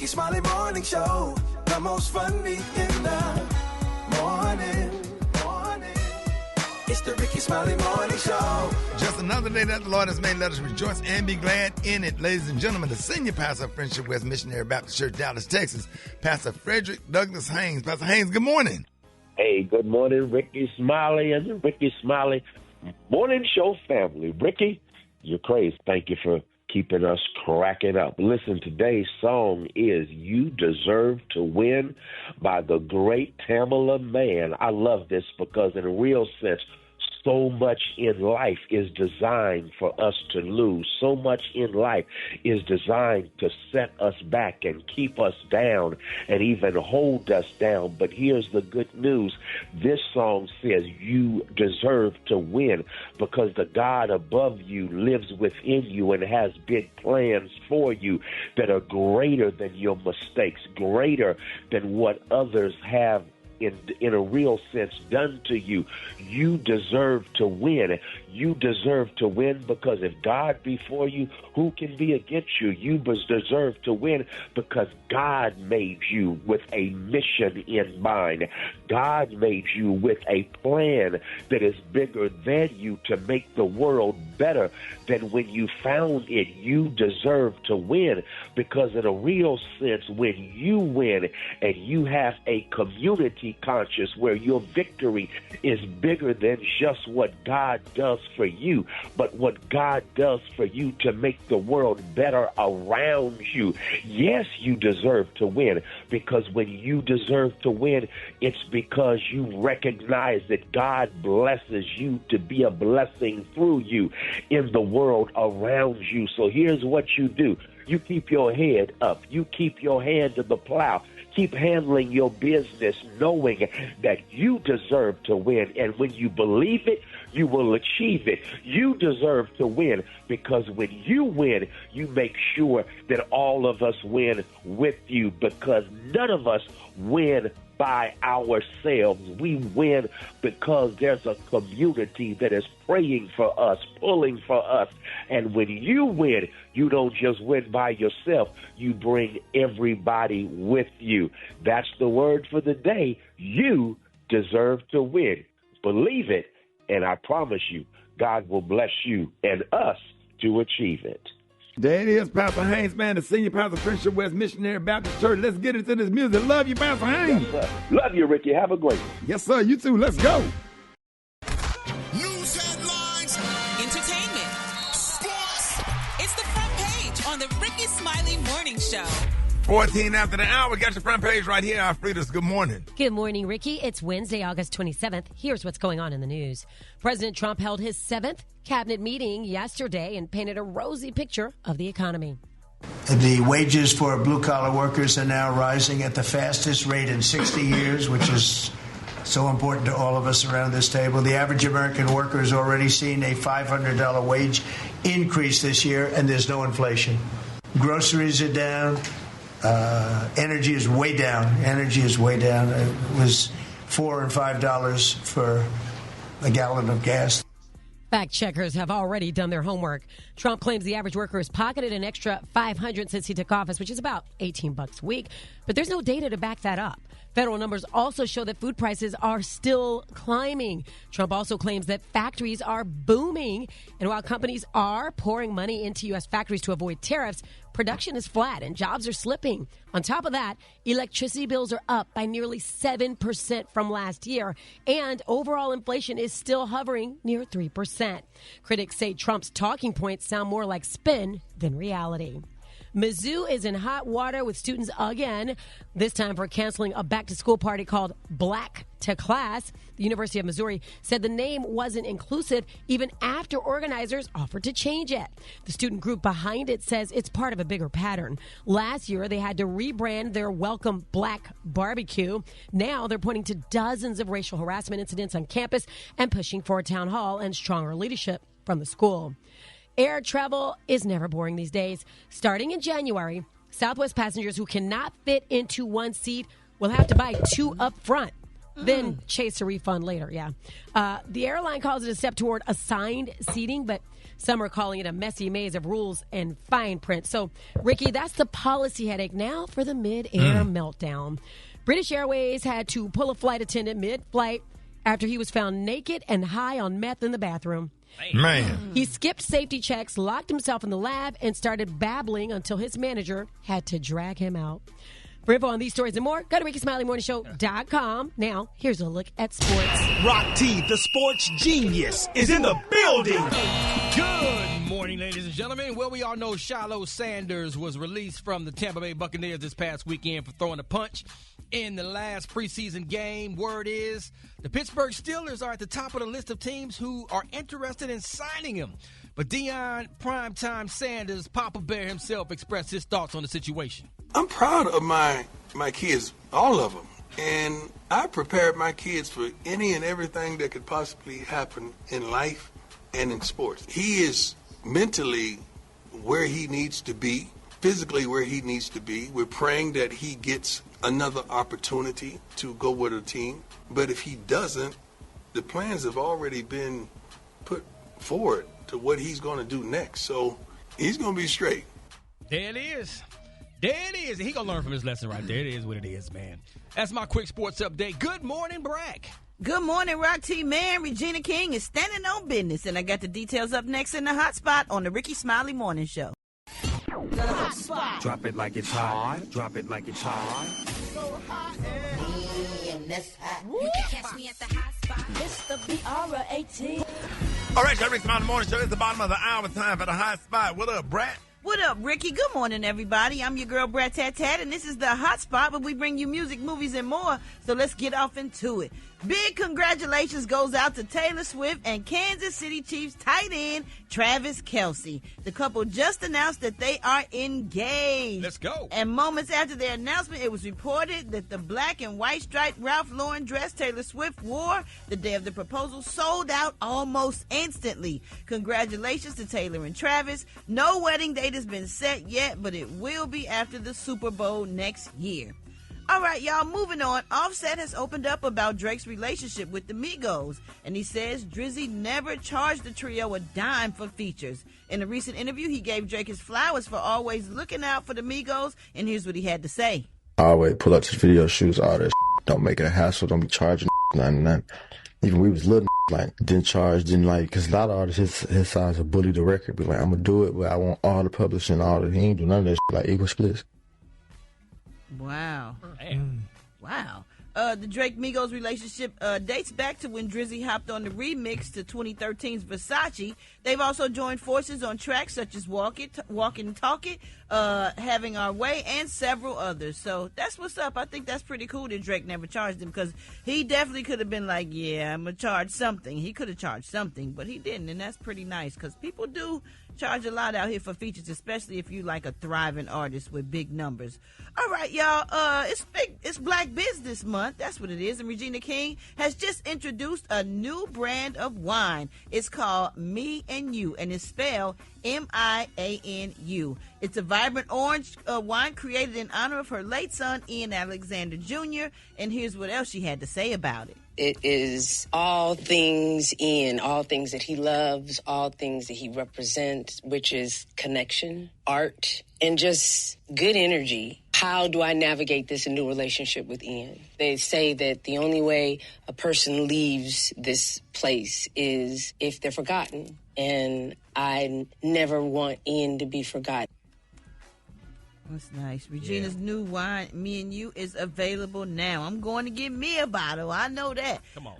Smiley Morning Show, the most funny in the morning. It's the Rickey Smiley Morning Show. Just another day that the Lord has made. Let us rejoice and be glad in it. Ladies and gentlemen, the senior pastor of Friendship West Missionary Baptist Church, Dallas, Texas, Pastor Frederick Douglas Haynes. Pastor Haynes, good morning. Hey, good morning, Rickey Smiley and the Rickey Smiley Morning Show family. Rickey, you're crazy. Thank you for keeping us cracking up. Listen, today's song is You Deserve to Win by the great Tamala Mann. I love this because in a real sense, so much in life is designed for us to lose. So much in life is designed to set us back and keep us down and even hold us down. But here's the good news. This song says you deserve to win because the God above you lives within you and has big plans for you that are greater than your mistakes, greater than what others have in a real sense done to you. You deserve to win. You deserve to win because if God be for you, who can be against you? You deserve to win because God made you with a mission in mind. God made you with a plan that is bigger than you to make the world better than when you found it. You deserve to win because in a real sense, when you win and you have a community conscious where your victory is bigger than just what God does for you, but what God does for you to make the world better around you. Yes, you deserve to win because when you deserve to win, it's because you recognize that God blesses you to be a blessing through you in the world around you. So here's what you do. You keep your head up. You keep your hand to the plow. Keep handling your business knowing that you deserve to win. And when you believe it, you will achieve it. You deserve to win because when you win, you make sure that all of us win with you because none of us win by ourselves. We win because there's a community that is praying for us, pulling for us. And when you win, you don't just win by yourself. You bring everybody with you. That's the word for the day. You deserve to win. Believe it, and I promise you, God will bless you and us to achieve it. There it is, Pastor Haynes, man, the senior pastor of Friendship West Missionary Baptist Church. Let's get into this music. Love you, Pastor Haynes. Yes, sir. Love you, Ricky. Have a great one. Yes, sir. You too. Let's go. News headlines, entertainment, sports. It's the front page on the Rickey Smiley Morning Show. 14 after the hour. Got your front page right here. Alfreda's good morning. Good morning, Ricky. It's Wednesday, August 27th. Here's what's going on in the news. President Trump held his 7th cabinet meeting yesterday and painted a rosy picture of the economy. The wages for blue-collar workers are now rising at the fastest rate in 60 years, which is so important to all of us around this table. The average American worker has already seen a $500 wage increase this year, and there's no inflation. Groceries are down. Energy is way down. Energy is way down. It was $4 and $5 for a gallon of gas. Fact checkers have already done their homework. Trump claims the average worker has pocketed an extra $500 since he took office, which is about $18 a week. But there's no data to back that up. Federal numbers also show that food prices are still climbing. Trump also claims that factories are booming. And while companies are pouring money into U.S. factories to avoid tariffs, production is flat and jobs are slipping. On top of that, electricity bills are up by nearly 7% from last year. And overall inflation is still hovering near 3%. Critics say Trump's talking points sound more like spin than reality. Mizzou is in hot water with students again, this time for canceling a back-to-school party called Black to Class. The University of Missouri said the name wasn't inclusive even after organizers offered to change it. The student group behind it says it's part of a bigger pattern. Last year, they had to rebrand their Welcome Black Barbecue. Now they're pointing to dozens of racial harassment incidents on campus and pushing for a town hall and stronger leadership from the school. Air travel is never boring these days. Starting in January, Southwest passengers who cannot fit into one seat will have to buy two up front, then chase a refund later. The airline calls it a step toward assigned seating, but Some are calling it a messy maze of rules and fine print. So, Ricky, that's the policy headache. Now for the mid-air meltdown. British Airways had to pull a flight attendant mid-flight after he was found naked and high on meth in the bathroom. Man. He skipped safety checks, locked himself in the lab, and started babbling until his manager had to drag him out. For info on these stories and more, go to RickySmileyMorningShow.com. Now, here's a look at sports. Rock T, the sports genius, is in the building. Good morning, ladies and gentlemen. Well, we all know Shiloh Sanders was released from the Tampa Bay Buccaneers this past weekend for throwing a punch in the last preseason game. Word is the Pittsburgh Steelers are at the top of the list of teams who are interested in signing him. But Deion Primetime Sanders, Papa Bear himself, expressed his thoughts on the situation. I'm proud of my kids, all of them. And I prepared my kids for any and everything that could possibly happen in life and in sports. He is mentally where he needs to be, physically where he needs to be. We're praying that he gets another opportunity to go with a team. But if he doesn't, the plans have already been put forward to what he's going to do next. So he's going to be straight. There it is. There it is. He going to learn from his lesson right there. It is what it is, man. That's my quick sports update. Good morning, Brat. Good morning, Rock T. Man. Regina King is standing on business, and I got the details up next in the hot spot on the Rickey Smiley Morning Show. The hot spot. Drop it like it's hot. Drop it like it's hot. So hot and You can catch me at the hot spot. It's the BR18. All right, Rickey Smiley Morning Show. It's the bottom of the hour. Time for the hot spot. What up, Brat? What up, Ricky? Good morning, everybody. I'm your girl, Brat Tat Tat, and this is the hot spot where we bring you music, movies, and more. So let's get off into it. Big congratulations goes out to Taylor Swift and Kansas City Chiefs tight end Travis Kelce. The couple just announced that they are engaged. Let's go. And moments after their announcement, it was reported that the black and white striped Ralph Lauren dress Taylor Swift wore the day of the proposal sold out almost instantly. Congratulations to Taylor and Travis. No wedding date has been set yet, but it will be after the Super Bowl next year. All right, y'all, moving on. Offset has opened up about Drake's relationship with the Migos, and he says Drizzy never charged the trio a dime for features. In a recent interview, he gave Drake his flowers for always looking out for the Migos, and here's what he had to say. I always pull up to the video shoots, all that don't make it a hassle, don't be charging nothing. Even we was little, like, didn't charge, didn't like, because a lot of artists his size will bully the record, be like, I'm going to do it, but I want all the publishing, all the, he ain't do none of that like equal splits. Wow. Damn. Wow. The Drake-Migos relationship dates back to when Drizzy hopped on the remix to 2013's Versace. They've also joined forces on tracks such as Walk It and Talk It, Having Our Way, and several others. So that's what's up. I think that's pretty cool that Drake never charged him, because he definitely could have been like, yeah, I'm going to charge something. He could have charged something, but he didn't, and that's pretty nice, because people do charge a lot out here for features, especially if you like a thriving artist with big numbers. All right, y'all, it's Black Business Month. That's what it is. And Regina King has just introduced a new brand of wine. It's called Me and You, and it's spelled M-I-A-N-U. It's a vibrant orange wine created in honor of her late son, Ian Alexander Jr., and here's what else she had to say about it. It is all things Ian, all things that he loves, all things that he represents, which is connection, art, and just good energy. How do I navigate this new relationship with Ian? They say that the only way a person leaves this place is if they're forgotten. And I never want Ian to be forgotten. That's nice. Regina's new wine, Me and You, is available now. I'm going to get me a bottle. I know that. Come on.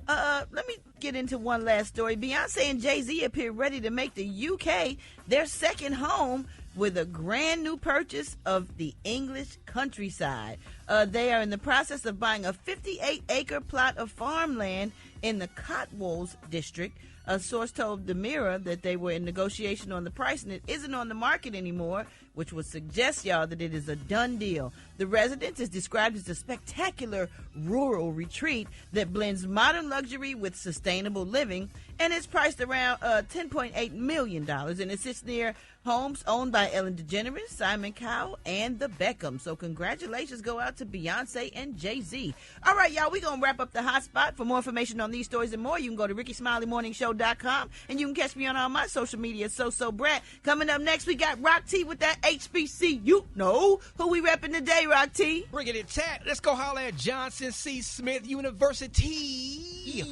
Let me get into one last story. Beyonce and Jay-Z appear ready to make the UK their second home with a brand new purchase of the English countryside. They are in the process of buying a 58-acre plot of farmland in the Cotswolds district. A source told The Mirror that they were in negotiation on the price, and it isn't on the market anymore, which would suggest, y'all, that it is a done deal. The residence is described as a spectacular rural retreat that blends modern luxury with sustainable living, and it's priced around $10.8 million, and it sits near homes owned by Ellen DeGeneres, Simon Cowell, and the Beckhams. So congratulations go out to Beyonce and Jay-Z. All right, y'all, we're going to wrap up the hot spot. For more information on these stories and more, you can go to RickySmileyMorningShow.com. SoSo.com. And you can catch me on all my social media, SoSo Brat. Coming up next, we got Rock T with that HBCU. No, who we repping today, Rock T? Bringing it tat. Let's go holler at Johnson C. Smith University.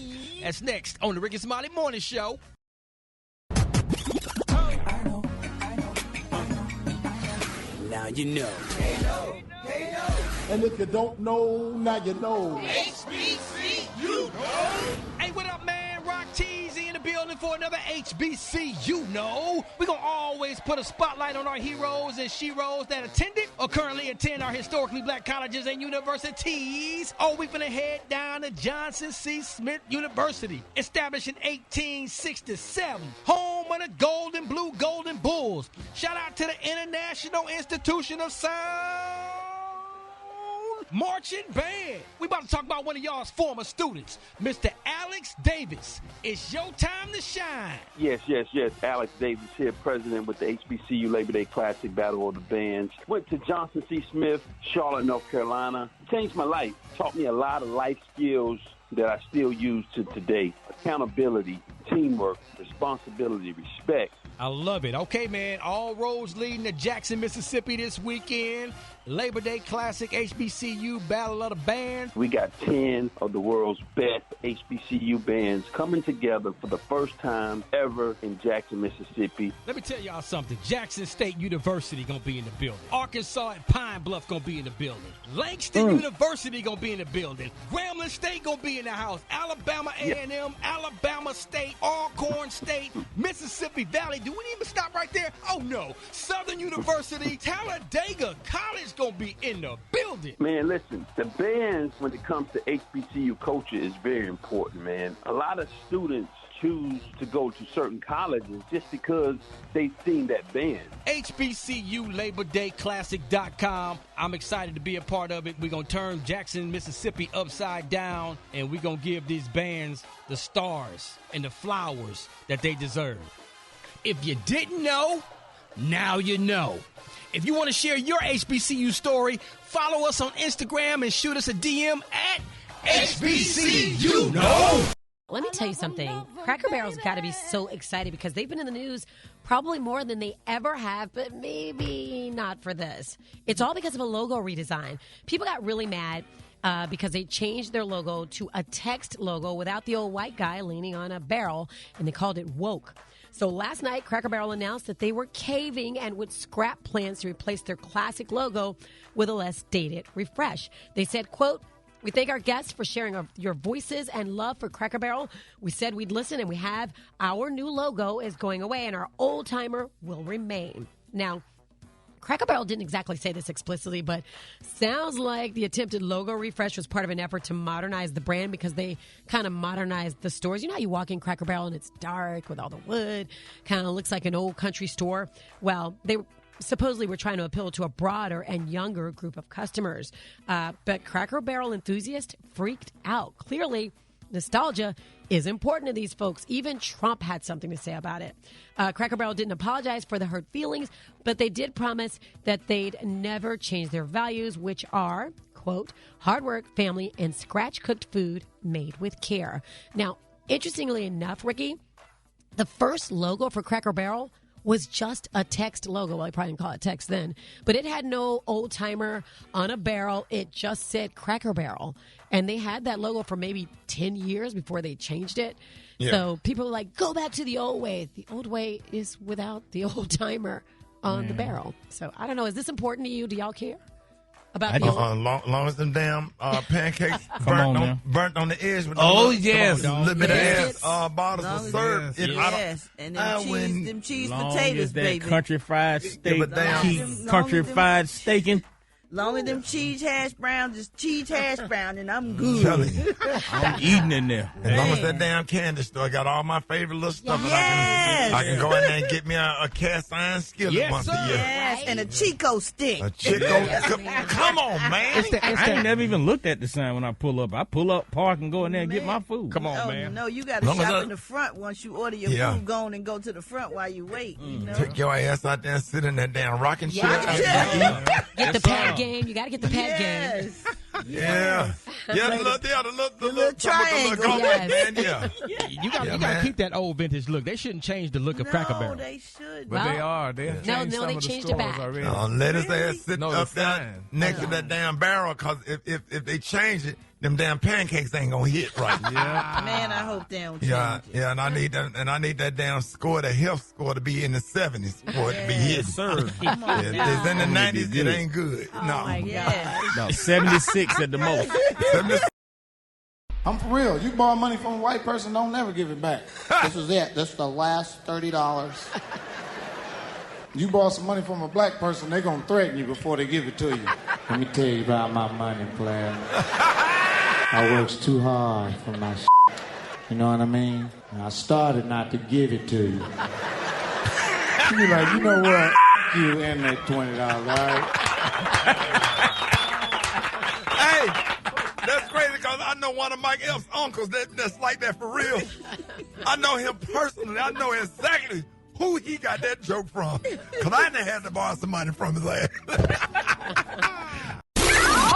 That's next on the Rickey Smiley Morning Show. Now you know. And if you don't know, now you know. HBCU. Hey, what up, man? Rock T's in the building for another HBCU. No, we're going to always put a spotlight on our heroes and sheroes that attended or currently attend our historically black colleges and universities. Oh, we finna head down to Johnson C. Smith University, established in 1867, home of the Golden Bulls. Shout out to the International Institution of Sound Marching Band. We about to talk about one of y'all's former students, Mr. Alex Davis. It's your time to shine. Yes. Alex Davis here, president with the HBCU Labor Day Classic Battle of the Bands. Went to Johnson C. Smith, Charlotte, North Carolina. Changed my life. Taught me a lot of life skills that I still use to today. Accountability, teamwork, responsibility, respect. I love it. Okay, man, all roads leading to Jackson, Mississippi this weekend. Labor Day Classic HBCU Battle of the Bands. We got 10 of the world's best HBCU bands coming together for the first time ever in Jackson, Mississippi. Let me tell y'all something. Jackson State University going to be in the building. Arkansas and Pine Bluff going to be in the building. Langston University going to be in the building. Grambling State going to be in the house. Alabama A&M, Alabama State, Alcorn State, Mississippi Valley. Do we even stop right there? Oh, no. Southern University, Talladega College going to be in the building. Man, listen, the bands, when it comes to HBCU culture, is very important, man. A lot of students choose to go to certain colleges just because they've seen that band. HBCU Labor Day Classic.com. I'm excited to be a part of it. We're going to turn Jackson, Mississippi upside down, and we're going to give these bands the stars and the flowers that they deserve. If you didn't know, now you know. If you want to share your HBCU story, follow us on Instagram and shoot us a DM at HBCU. No! Let me tell you something. Cracker Barrel's got to be so excited because they've been in the news probably more than they ever have, but maybe not for this. It's all because of a logo redesign. People got really mad because they changed their logo to a text logo without the old white guy leaning on a barrel, and they called it woke. So last night, Cracker Barrel announced that they were caving and would scrap plans to replace their classic logo with a less dated refresh. They said, quote, "We thank our guests for sharing your voices and love for Cracker Barrel. We said we'd listen, and we have. Our new logo is going away, and our old-timer will remain." Now, Cracker Barrel didn't exactly say this explicitly, but sounds like the attempted logo refresh was part of an effort to modernize the brand because they kind of modernized the stores. You know how you walk in Cracker Barrel and it's dark with all the wood, kind of looks like an old country store? Well, they supposedly were trying to appeal to a broader and younger group of customers. But Cracker Barrel enthusiasts freaked out. Clearly, nostalgia is important to these folks. Even Trump had something to say about it. Cracker Barrel didn't apologize for the hurt feelings, but they did promise that they'd never change their values, which are, quote, hard work, family, and scratch-cooked food made with care. Now, interestingly enough, Ricky, the first logo for Cracker Barrel was just a text logo. Well, I probably didn't call it text then, but it had no old timer on a barrel. It just said Cracker Barrel. And they had that logo for maybe 10 years before they changed it. Yeah. So people were like, go back to the old way. The old way is without the old timer on the barrel. So I don't know. Is this important to you? Do y'all care about the old? Long as them damn pancakes burnt on the edge. With yes. A little bit of bottles of syrup. Yes. And them cheese potatoes, baby. Country fried steak. Country fried steaking. Long as them cheese hash browns, just cheese hash brown, and I'm good. I'm eating in there. As long as that damn candy store got all my favorite little stuff, and I can go in there and get me a cast iron skillet once a year. Yes, and a Chico stick. A Chico. Come on, man. I ain't never even looked at the sign when I pull up. I pull up, park, and go in there and get my food. Come on, man. No, you got to shop in the front once you order your food. Go on and go to the front while you wait. You know? Take your ass out there and sit in that damn rocking chair. Get the pad game. You got to get the pad game. Yeah. Yeah, the little triangle. man. Yeah. You gotta keep that old vintage look. They shouldn't change the look of Cracker Barrel. No, they should. But they are. They have changed some they of the changed it stores back. already. Let us ass sit No, up the there sign. next to that damn barrel, because if they change it, them damn pancakes ain't gonna hit right. Yeah. Man, I hope they don't change Yeah, it. yeah, and I need that damn score, the health score, to be in the 70s for it to be hit. Yes, sir. Come on If now. it's in the Only be 90s, it good. ain't good. Oh, No. my God. Yeah. About 76 at the most. 76. I'm for real. You borrow money from a white person, don't never give it back. This is it. This is the last $30. You borrow some money from a black person, they're going to threaten you before they give it to you. Let me tell you about my money, player. I works too hard for my shit. You know what I mean? And I started not to give it to you. You be like, you know what? You and that $20, all right? Hey, that's crazy, because I know one of Mike Epps' uncles that's like that for real. I know him personally. I know exactly who he got that joke from, because I done had to borrow some money from his ass.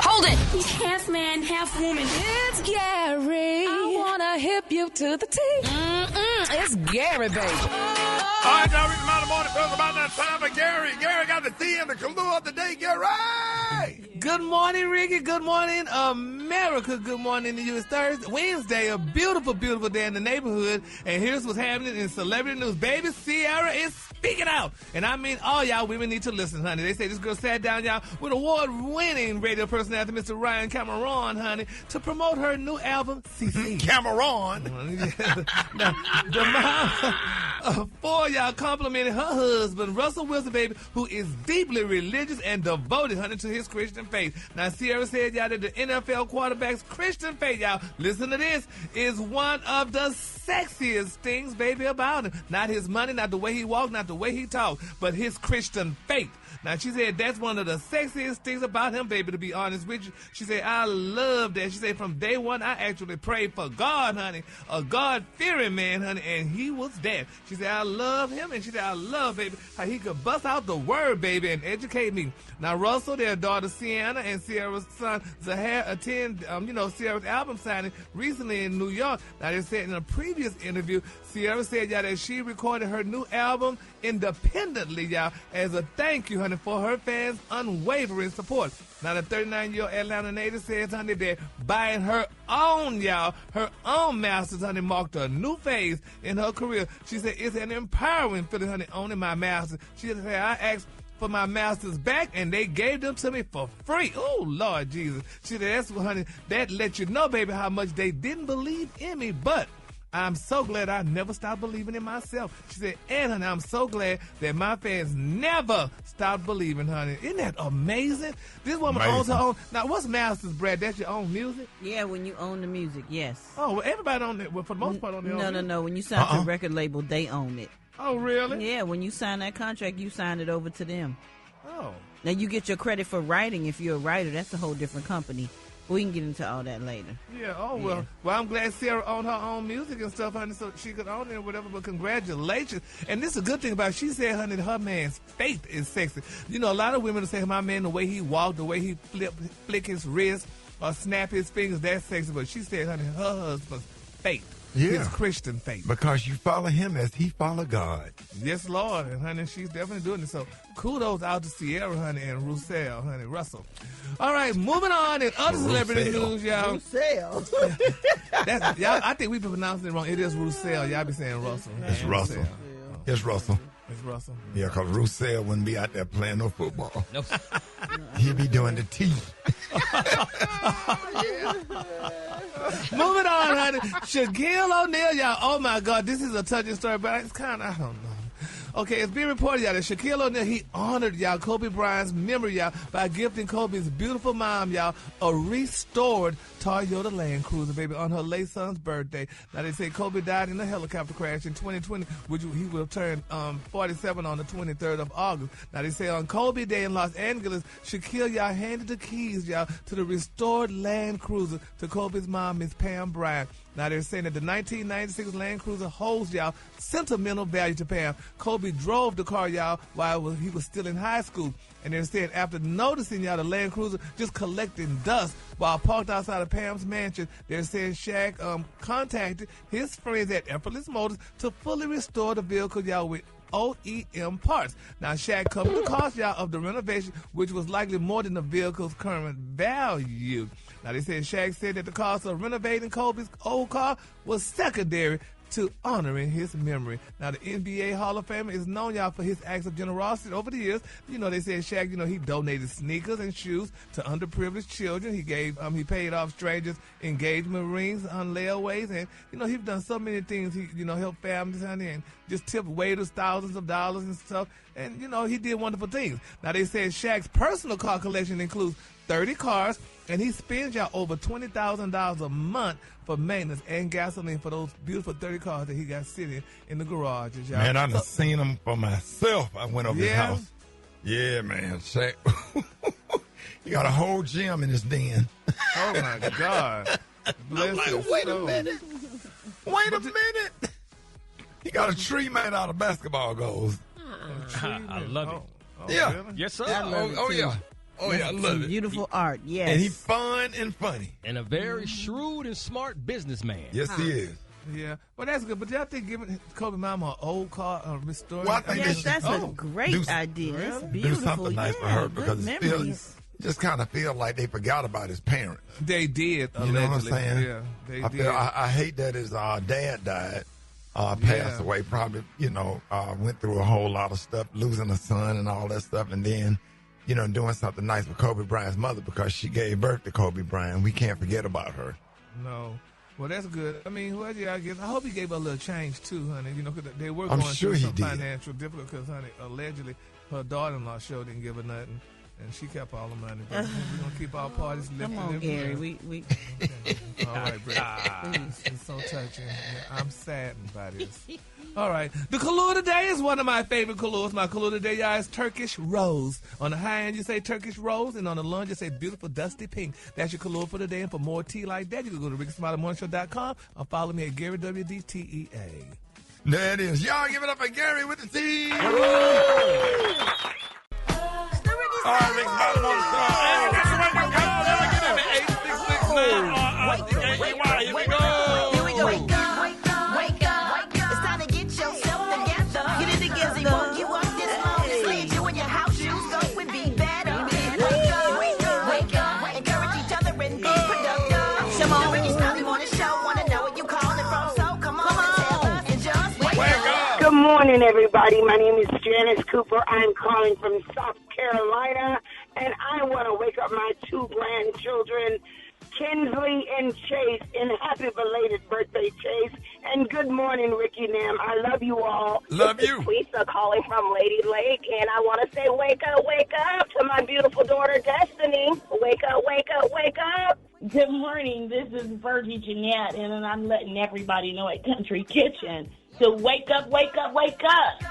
Hold it! He's half man, half woman. It's Gary. I wanna hip you to the T. It's Gary, baby. All right, now, read the morning feels about that time for Gary. Gary got the T in the clue of the day. Gary! Good morning, Ricky. Good morning, America. Good morning to you. It's Wednesday, a beautiful, beautiful day in the neighborhood. And here's what's happening in celebrity news. Baby Sierra is speaking out. And I mean, all y'all women need to listen, honey. They say this girl sat down, y'all, with award-winning radio personality, Mr. Ryan Cameron, honey, to promote her new album, CC. Cameron. Now, the mom of four, y'all, complimented her husband, Russell Wilson, baby, who is deeply religious and devoted, honey, to his Christian faith. Now, Sierra said, y'all, that the NFL quarterback's Christian faith, y'all, listen to this, is one of the sexiest things, baby, about him. Not his money, not the way he walked, not the way he talked, but his Christian faith. Now, she said that's one of the sexiest things about him, baby, to be honest with you. She said, I love that. She said, from day one, I actually prayed for God, honey, a God-fearing man, honey, and he was that. She said, I love him, and she said, I love, baby, how he could bust out the word, baby, and educate me. Now, Russell, their daughter, Sienna, and Sierra's son, Zahar, attend, Sierra's album signing recently in New York. Now, they said in a previous interview, Sierra said, y'all, that she recorded her new album independently, y'all, as a thank you, honey, for her fans' unwavering support. Now, the 39-year-old Atlanta native says, honey, that buying her own, y'all, her own masters, honey, marked a new phase in her career. She said, it's an empowering feeling, honey, owning my masters. She said, I asked for my masters back, and they gave them to me for free. Oh, Lord Jesus. She said, that's what, honey, that let you know, baby, how much they didn't believe in me, but I'm so glad I never stopped believing in myself. She said, and honey, I'm so glad that my fans never stopped believing, honey. Isn't that amazing? This woman owns her own. Now, what's masters, Brad? That's your own music? Yeah, when you own the music, yes. Oh, well, everybody on it. Well, for the most part, on their own. No. When you sign to a record label, they own it. Oh, really? Yeah, when you sign that contract, you sign it over to them. Oh. Now, you get your credit for writing if you're a writer. That's a whole different company. We can get into all that later. Yeah, well, I'm glad Sarah owned her own music and stuff, honey, so she could own it or whatever, but congratulations. And this is a good thing about it. She said, honey, her man's faith is sexy. You know, a lot of women say, my man, the way he walked, the way he flick his wrist or snap his fingers, that's sexy. But she said, honey, her husband's faith. Yeah. His Christian faith. Because you follow him as he follow God. Yes, Lord. And, honey, she's definitely doing it. So kudos out to Sierra, honey, and Russell. All right, moving on in other celebrity news, y'all. Russell. Y'all, I think we've been pronouncing it wrong. It is Russell. Y'all be saying Russell. It's Russell. It's Russell. It's Russell. Yeah, because Russell wouldn't be out there playing no football. Nope. He'd be doing the T. Moving on, honey. Shaquille O'Neal, y'all. Oh, my God. This is a touching story, but it's kind of, I don't know. Okay, it's being reported, y'all, that Shaquille O'Neal, he honored, y'all, Kobe Bryant's memory, y'all, by gifting Kobe's beautiful mom, y'all, a restored Toyota Land Cruiser, baby, on her late son's birthday. Now, they say Kobe died in a helicopter crash in 2020, which he will turn 47 on the 23rd of August. Now, they say on Kobe Day in Los Angeles, Shaquille, y'all, handed the keys, y'all, to the restored Land Cruiser to Kobe's mom, Miss Pam Bryant. Now, they're saying that the 1996 Land Cruiser holds, y'all, sentimental value to Pam. Kobe drove the car, y'all, while he was still in high school. And they're saying after noticing, y'all, the Land Cruiser just collecting dust while parked outside of Pam's mansion, they're saying Shaq contacted his friends at Effortless Motors to fully restore the vehicle, y'all, with OEM parts. Now, Shaq covered the cost, y'all, of the renovation, which was likely more than the vehicle's current value. Now, they said Shaq said that the cost of renovating Kobe's old car was secondary to honoring his memory. Now, the NBA Hall of Famer is known, y'all, for his acts of generosity over the years. You know, they said Shaq, you know, he donated sneakers and shoes to underprivileged children. He he paid off strangers' engagement rings on layaways. And, you know, he's done so many things. He, you know, helped families, honey, and just tipped waiters thousands of dollars and stuff. And, you know, he did wonderful things. Now, they said Shaq's personal car collection includes 30 cars, and he spends y'all over $20,000 a month for maintenance and gasoline for those beautiful 30 cars that he got sitting in the garages, y'all. Man, I done seen him for myself. I went over his Yeah? house. Yeah, man. Shaq. He got a whole gym in his den. Oh, my God. I'm like, wait a minute. Wait a minute. He got a tree made out of basketball goals. I love it. Yeah. Really? Yes, sir. I love it, Oh, too. yeah. Oh, yeah, I love Some it. beautiful art, yes. And he's fun and funny. And a very shrewd and smart businessman. Yes, he is. Yeah. Well, that's good. But y'all think giving Kobe Mama an old car, restoring Well, I think Yes, that's a great do- idea. That's Really? beautiful. Do something nice for her because good it feels, memories. just kind of feel like they forgot about his parents. They did, You know what I'm allegedly. saying? Yeah, they I did. feel I hate that his dad died, passed Yeah. away. Probably, went through a whole lot of stuff, losing a son and all that stuff, and then, doing something nice for Kobe Bryant's mother because she gave birth to Kobe Bryant. We can't forget about her. No. Well, that's good. I mean, whoever y'all get, I hope he gave her a little change too, honey. You know, 'cause they were I'm going sure through he some did. financial difficulties, because, honey, allegedly her daughter-in-law sure didn't give her nothing, and she kept all the money. But we're gonna keep our parties lifted. Come on, Gary. We Okay. All right, Brent. It's so touching. Yeah, I'm saddened by this. All right. The color today is one of my favorite colors. My color today, y'all, is Turkish Rose. On the high end, you say Turkish Rose, and on the low end, you say beautiful dusty pink. That's your color for today. And for more tea like that, you can go to RickySmileyMorningShow.com or follow me at Gary WDTEA. There it is. Y'all give it up for Gary with the T. All right, Rick Smiley on the show. Hey, that's the way you call it. Get him at 866-9. Here we go. Here we go. Wake up, wake up, wake up. It's time to get yourself together. Get it together. They woke you up this morning. Slid you in your house shoes. Go and be better. Wake up, wake up, wake up. Encourage each other and be productive. Come on. The Rickey Smiley Morning Show. Wanna know where you calling from? So come on and tell us and just wake up. Good morning, everybody. My name is Janice Cooper. I'm calling from South Carolina, and I want to wake up my two grandchildren, Kinsley and Chase, and happy belated birthday, Chase. And good morning, Ricky Nam. I love you all. Love This you. is Lisa calling from Lady Lake, and I want to say wake up to my beautiful daughter, Destiny. Wake up, wake up, wake up. Good morning. This is Virgie Jeanette, and I'm letting everybody know at Country Kitchen to wake up, wake up, wake up.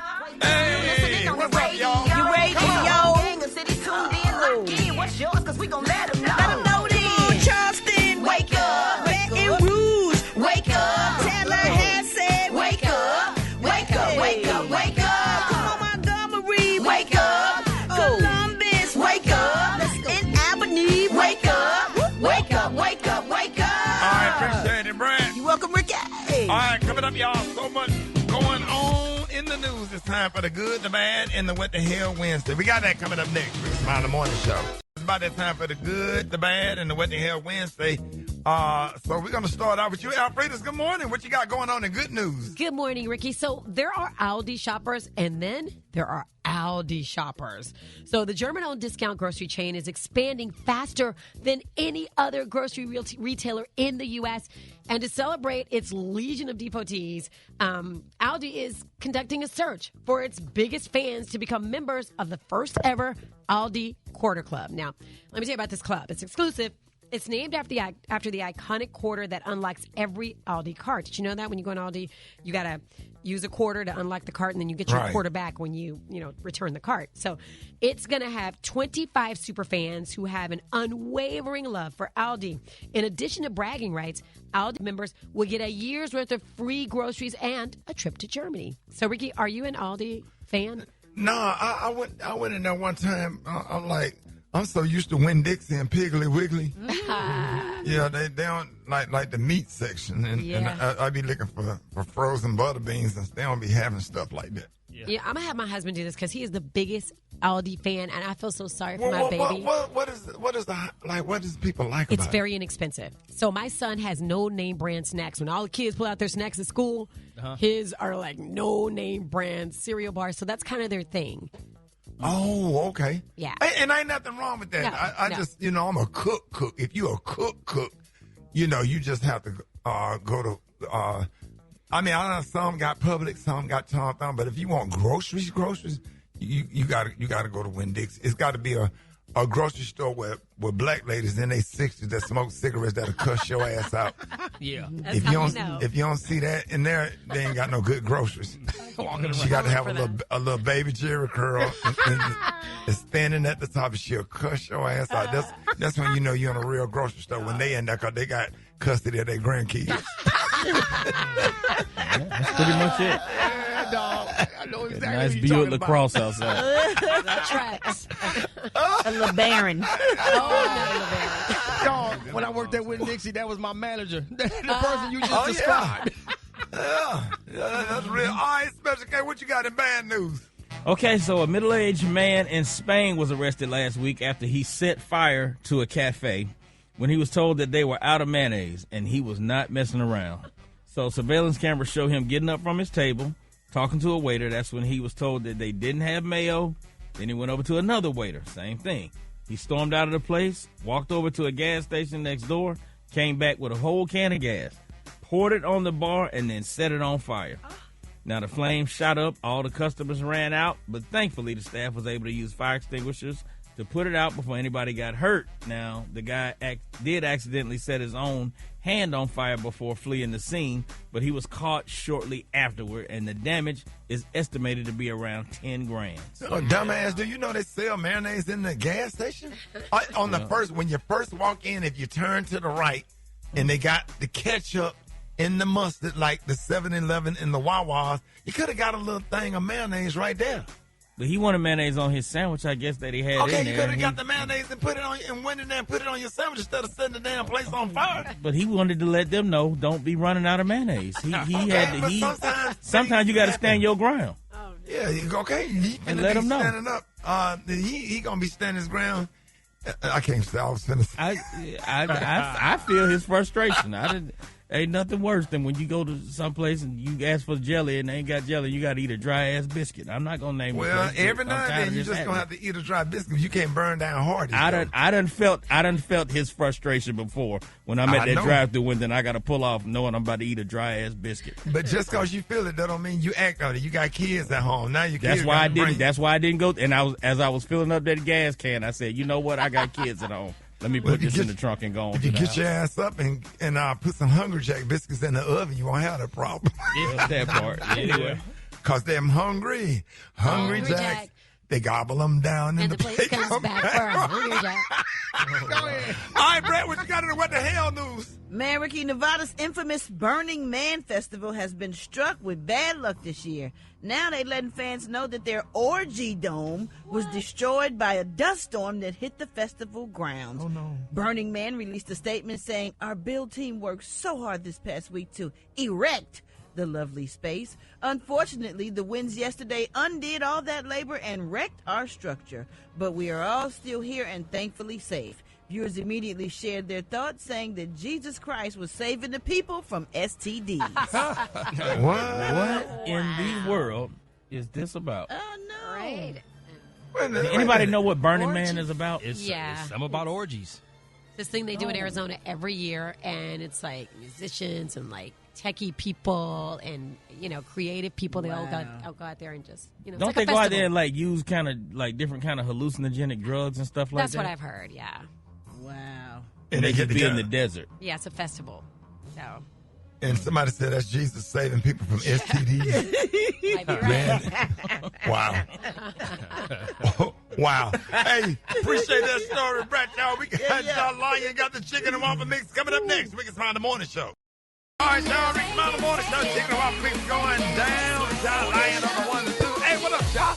Hey, what's up, y'all? You ready, yo? Gang of cities tuned in, locked in. What's yours? Cause we gon' let them know. Let 'em know then. Come on, Charleston, wake up. Baton Rouge, wake up. Tallahassee, wake up. Wake up, wake up, wake up. Come on, Montgomery, wake up. Columbus, wake up. And Albany, wake up. Wake up, wake up, wake up. All right, appreciate it, Brent. You welcome, Ricky. All right, coming up, y'all. So much going on in the news. It's time for the good, the bad, and the what the hell Wednesday. We got that coming up next. Rick Smiley Morning Show. It's about that time for the good, the bad, and the what the hell Wednesday. So we're going to start out with you, Alfredas. Good morning. What you got going on in good news? Good morning, Ricky. So there are Aldi shoppers, and then there are Aldi shoppers. So the German-owned discount grocery chain is expanding faster than any other grocery retailer in the U.S. And to celebrate its legion of devotees, Aldi is conducting a search for its biggest fans to become members of the first ever Aldi Quarter Club. Now, let me tell you about this club. It's exclusive. It's named after the iconic quarter that unlocks every Aldi cart. Did you know that when you go in Aldi, you got to use a quarter to unlock the cart, and then you get your quarter back when you return the cart. So it's going to have 25 super fans who have an unwavering love for Aldi. In addition to bragging rights, Aldi members will get a year's worth of free groceries and a trip to Germany. So, Ricky, are you an Aldi fan? No, I went in there one time. I'm like, I'm so used to Winn-Dixie and Piggly Wiggly. Yeah, they don't like the meat section, and I be looking for frozen butter beans, and they don't be having stuff like that. Yeah, I'm gonna have my husband do this because he is the biggest Aldi fan, and I feel so sorry for my baby. What does people like about it? It's very inexpensive. So my son has no name brand snacks. When all the kids pull out their snacks at school, his are like no name brand cereal bars. So that's kind of their thing. Oh, okay. Yeah. And ain't nothing wrong with that. No, I just, I'm a cook. If you're a cook, you just have to go to, I know some got Publix, some got Tom Thumb, but if you want groceries, you gotta go to Winn-Dixie. It's got to be a grocery store with black ladies in their 60s that smoke cigarettes that'll cuss your ass out. Yeah. If you don't see that in there, they ain't got no good groceries. She got to have a little baby Jerry curl and standing at the top, and she'll cuss your ass out. That's when you know you're in a real grocery store, when they in there because they got custody of their grandkids. That's pretty much it. Yeah, dog. I know exactly nice what Buick you're talking lacrosse outside. That tracks. A LeBaron. Dog, when I worked at Winn-Dixie, that was my manager. The person you just described. Yeah, that's real. All right, Special K, what you got in bad news? Okay, so a middle-aged man in Spain was arrested last week after he set fire to a cafe when he was told that they were out of mayonnaise, and he was not messing around. So surveillance cameras show him getting up from his table, talking to a waiter. That's when he was told that they didn't have mayo. Then he went over to another waiter. Same thing. He stormed out of the place, walked over to a gas station next door, came back with a whole can of gas, poured it on the bar, and then set it on fire. Now, the flames shot up. All the customers ran out, but thankfully the staff was able to use fire extinguishers to put it out before anybody got hurt. Now, the guy did accidentally set his own hand on fire before fleeing the scene, but he was caught shortly afterward, and the damage is estimated to be around 10 grand. Oh, dumbass, do you know they sell mayonnaise in the gas station? When you first walk in, if you turn to the right, and they got the ketchup and the mustard like the 7-Eleven and the Wawa's, you could have got a little thing of mayonnaise right there. But he wanted mayonnaise on his sandwich, I guess, that he had in there. Okay, you could have got the mayonnaise and put it on, and went in there and put it on your sandwich instead of setting the damn place on fire. But he wanted to let them know, don't be running out of mayonnaise. Sometimes you got to stand your ground. Yeah, okay. He and let him know. Standing up. He gonna be standing his ground. I can't say I was finished. I feel his frustration. Ain't nothing worse than when you go to someplace and you ask for jelly and they ain't got jelly. You got to eat a dry ass biscuit. I'm not gonna name it. Well, every now and then you just gonna have to eat a dry biscuit. You can't burn down hard. I done felt his frustration before when I'm at that drive-through window and I got to pull off knowing I'm about to eat a dry ass biscuit. But just because you feel it, that don't mean you act on it. You got kids at home now. That's why I didn't go. And as I was filling up that gas can, I said, you know what? I got kids at home. Let me put this in the trunk and go on. If you get your ass up and put some Hungry Jack biscuits in the oven, you won't have that problem. Yeah, that part. Anyway, because they're hungry. Hungry Jack. They gobble them down and the place comes back for a Hungry Jack. Go ahead. All right, Brent, what you got in the What the Hell news? Man, Ricky, Nevada's infamous Burning Man Festival has been struck with bad luck this year. Now they letting fans know that their orgy dome was destroyed by a dust storm that hit the festival grounds. Oh, no. Burning Man released a statement saying, our build team worked so hard this past week to erect the lovely space. Unfortunately, the winds yesterday undid all that labor and wrecked our structure. But we are all still here and thankfully safe. Viewers immediately shared their thoughts, saying that Jesus Christ was saving the people from STDs. What in the world is this about? Oh, no. Right. Anybody know what Burning Man is about? It's something about orgies. This thing they do in Arizona every year, and it's like musicians and like techie people and creative people. They all go out there and just Don't it's like they a go out festival. there and like use kind of like different kind of hallucinogenic drugs and stuff like That's that? what I've heard. Yeah. Wow. And they get just be in together. the desert. Yeah, it's a festival. So. And somebody said that's Jesus saving people from STDs. Might be right. Man. Wow. Wow. Hey, appreciate that story, Brat. Y'all, we got John Lyon, got the chicken and waffle mix coming up next. Rickey Smiley Morning Show. All right, y'all, Rickey Smiley Morning Show, chicken and waffle mix going down. John Lyon on the 1 and 2. Hey, what up, y'all?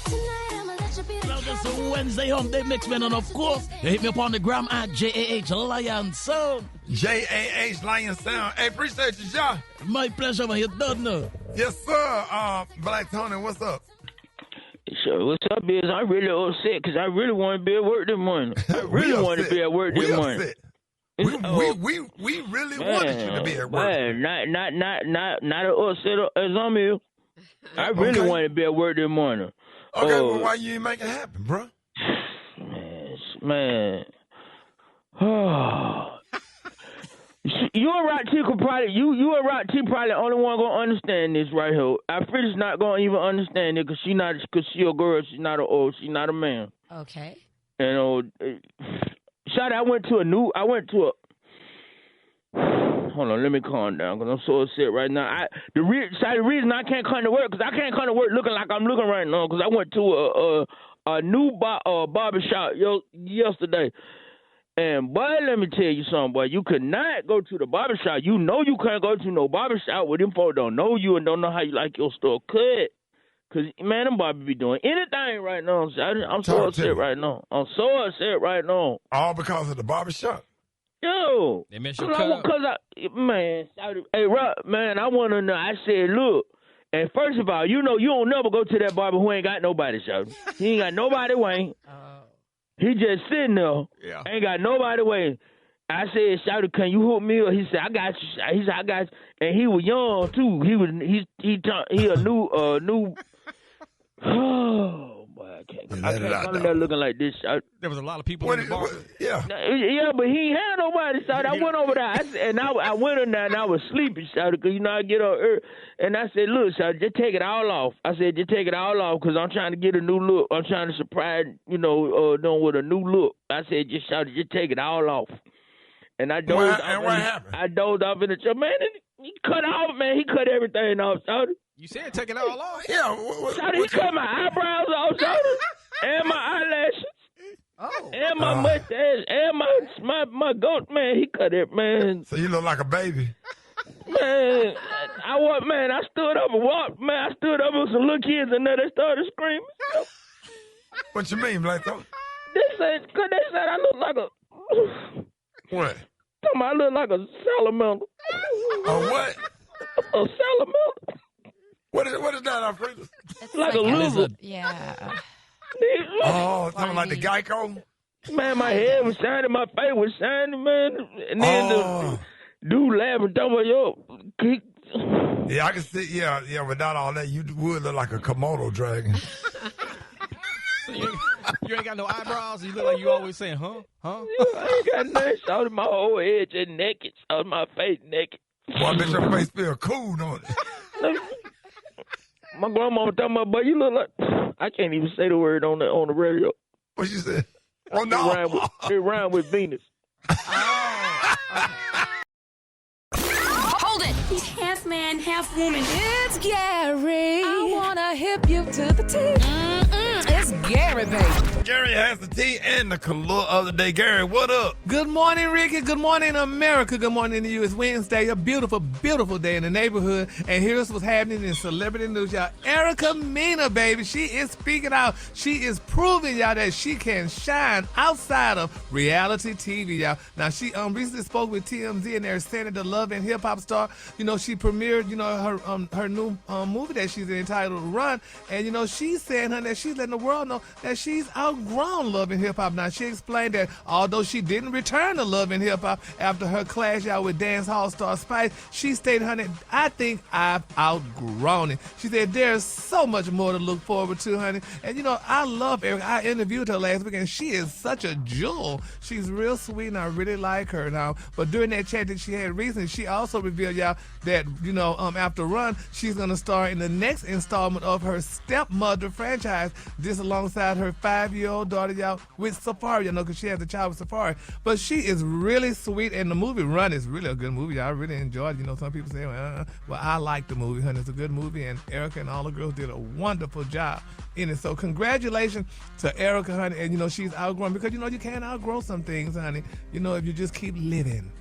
Well, this is Wednesday Home Day Mix, man, and of course, you hit me up on the gram at JAH Lion Sound. JAH Lion Sound. Hey, appreciate you, John. My pleasure, man. You don't know. Yes, sir. Black Tony, what's up? So what's up, Biz? I'm really upset because I really want to be at work this morning. I really want to be at work this morning. Upset. We really wanted you to be at work. Man, not as upset as I'm here. I really want to be at work this morning. Okay, well, why you ain't make it happen, bro? Man. You and Rot T could probably you and Rot T probably the only one gonna understand this right here. Afrita's not gonna even understand it because she a girl. She's not a man. Okay. And Shawty, I went to hold on, let me calm down because I'm so upset right now. The reason I can't come to work because I can't come to work looking like I'm looking right now because I went to a new barbershop yesterday. And boy, let me tell you something, boy. You could not go to the barbershop. You know you can't go to no barbershop where them folks don't know you and don't know how you like your store cut. Because, man, them barbers be doing anything right now. I'm so upset right now. I'm so upset right now. All because of the barbershop? Yo. They messed your cut up. Man, hey, Rob, man, I want to know. I said, look, and first of all, you know you don't never go to that barber who ain't got nobody, Shawty. He ain't got nobody waiting. He just sitting there. Yeah. Ain't got nobody waiting. I said, Shawty, can you hook me up? He said, I got you. He said, I got you. And he was young too. He a new oh boy, I can't come in there looking like this. There was a lot of people in the bar. Yeah, but he ain't had nobody. Shawty. I went over there, I went in there and I was sleepy, Shawty, because I get up early. And I said, look, Shawty, just take it all off. I said, just take it all off because I'm trying to get a new look. I'm trying to surprise, them with a new look. I said, Shawty, just take it all off. And I dozed off. What happened? I dozed off in the chair. Man, he cut off, man. He cut everything off, Shawty. You said take it all off? Yeah. Shawty, he cut my eyebrows off, Shawty. And my eyelashes. Oh. And my mustache. And my goat, man. He cut it, man. So you look like a baby. Man, I stood up and walked. Man, I stood up with some little kids and then they started screaming. What you mean, Black Tony? They said I look like a... What? I look like a salamander. A what? A salamander. What is that, Alfredo? It's like a lizard. Yeah. Oh, something like the Geico? Man, my head was shining, my face was shining, man. And then the dude laughing, talking about, yo. Yeah, I can see, yeah, without all that, you would look like a Komodo dragon. You ain't got no eyebrows? You look like you always saying, huh? I ain't got nothing. Out of my whole head just naked. Out of my face naked. Boy, I bet your face feel cool, don't it? My grandma was talking about, but you look like... I can't even say the word on the radio. What you said? Oh, no. It rhymed with Venus. Hold it! He's half man, half woman. It's Gary. I wanna hip you to the T. It's Gary, baby. Gary has the tea and the color of the day. Gary, what up? Good morning, Ricky. Good morning, America. Good morning to you. It's Wednesday, a beautiful, beautiful day in the neighborhood. And here's what's happening in celebrity news, y'all. Erica Mena, baby, she is speaking out. She is proving, y'all, that she can shine outside of reality TV, y'all. Now, she recently spoke with TMZ, and they're saying the Love and Hip Hop star, she premiered, her new movie that she's entitled Run. And, she's saying, that she's letting the world know that she's outgrown Love and Hip Hop. Now, she explained that although she didn't return to Love and Hip Hop after her clash out with dance hall star Spice, she stated, honey, I think I've outgrown it. She said, there's so much more to look forward to, honey. And, I love Erica. I interviewed her last week, and she is such a jewel. She's real sweet, and I really like her now. But during that chat that she had recently, she also revealed, y'all, that, after Run, she's going to star in the next installment of her Stepmother franchise, this alongside her 5-year 3-year-old daughter, y'all, with Safari, because she has a child with Safari. But she is really sweet, and the movie Run is really a good movie. I really enjoyed it. Some people say, well, I like the movie, honey. It's a good movie, and Erica and all the girls did a wonderful job in it. So congratulations to Erica, honey. And, she's outgrown, because, you can't outgrow some things, honey, if you just keep living.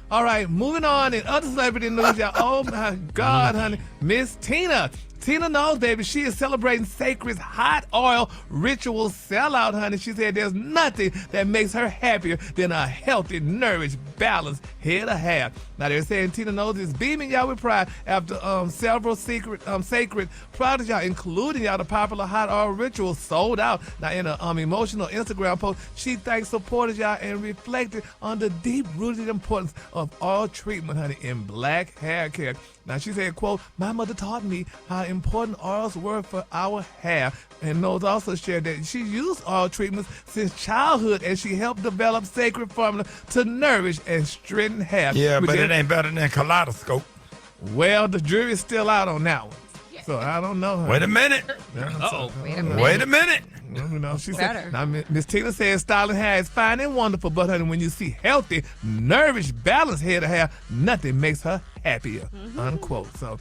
All right, moving on in other celebrity news, y'all. Oh, my God, honey. Miss Tina. Tina knows, baby, she is celebrating Sacred's hot oil ritual sellout, honey. She said there's nothing that makes her happier than a healthy, nourished, balanced head of hair. Now, they're saying Tina knows is beaming y'all with pride after several sacred products, y'all, including y'all the popular hot oil ritual sold out. Now, in an emotional Instagram post, she thanks supporters, y'all, and reflected on the deep-rooted importance of oil treatment, honey, in black hair care. Now, she said, quote, "My mother taught me how important oils were for our hair." And Knowles also shared that she used oil treatments since childhood, and she helped develop Sacred formula to nourish and straighten hair. Yeah, but it ain't better than Kaleidoscope. Well, the jury's still out on that one. So I don't know. Wait a minute. Wait a minute. She said, now, Miss Tina says styling hair is fine and wonderful, but honey, when you see healthy, nourished, balanced head of hair, nothing makes her happier. Unquote. So,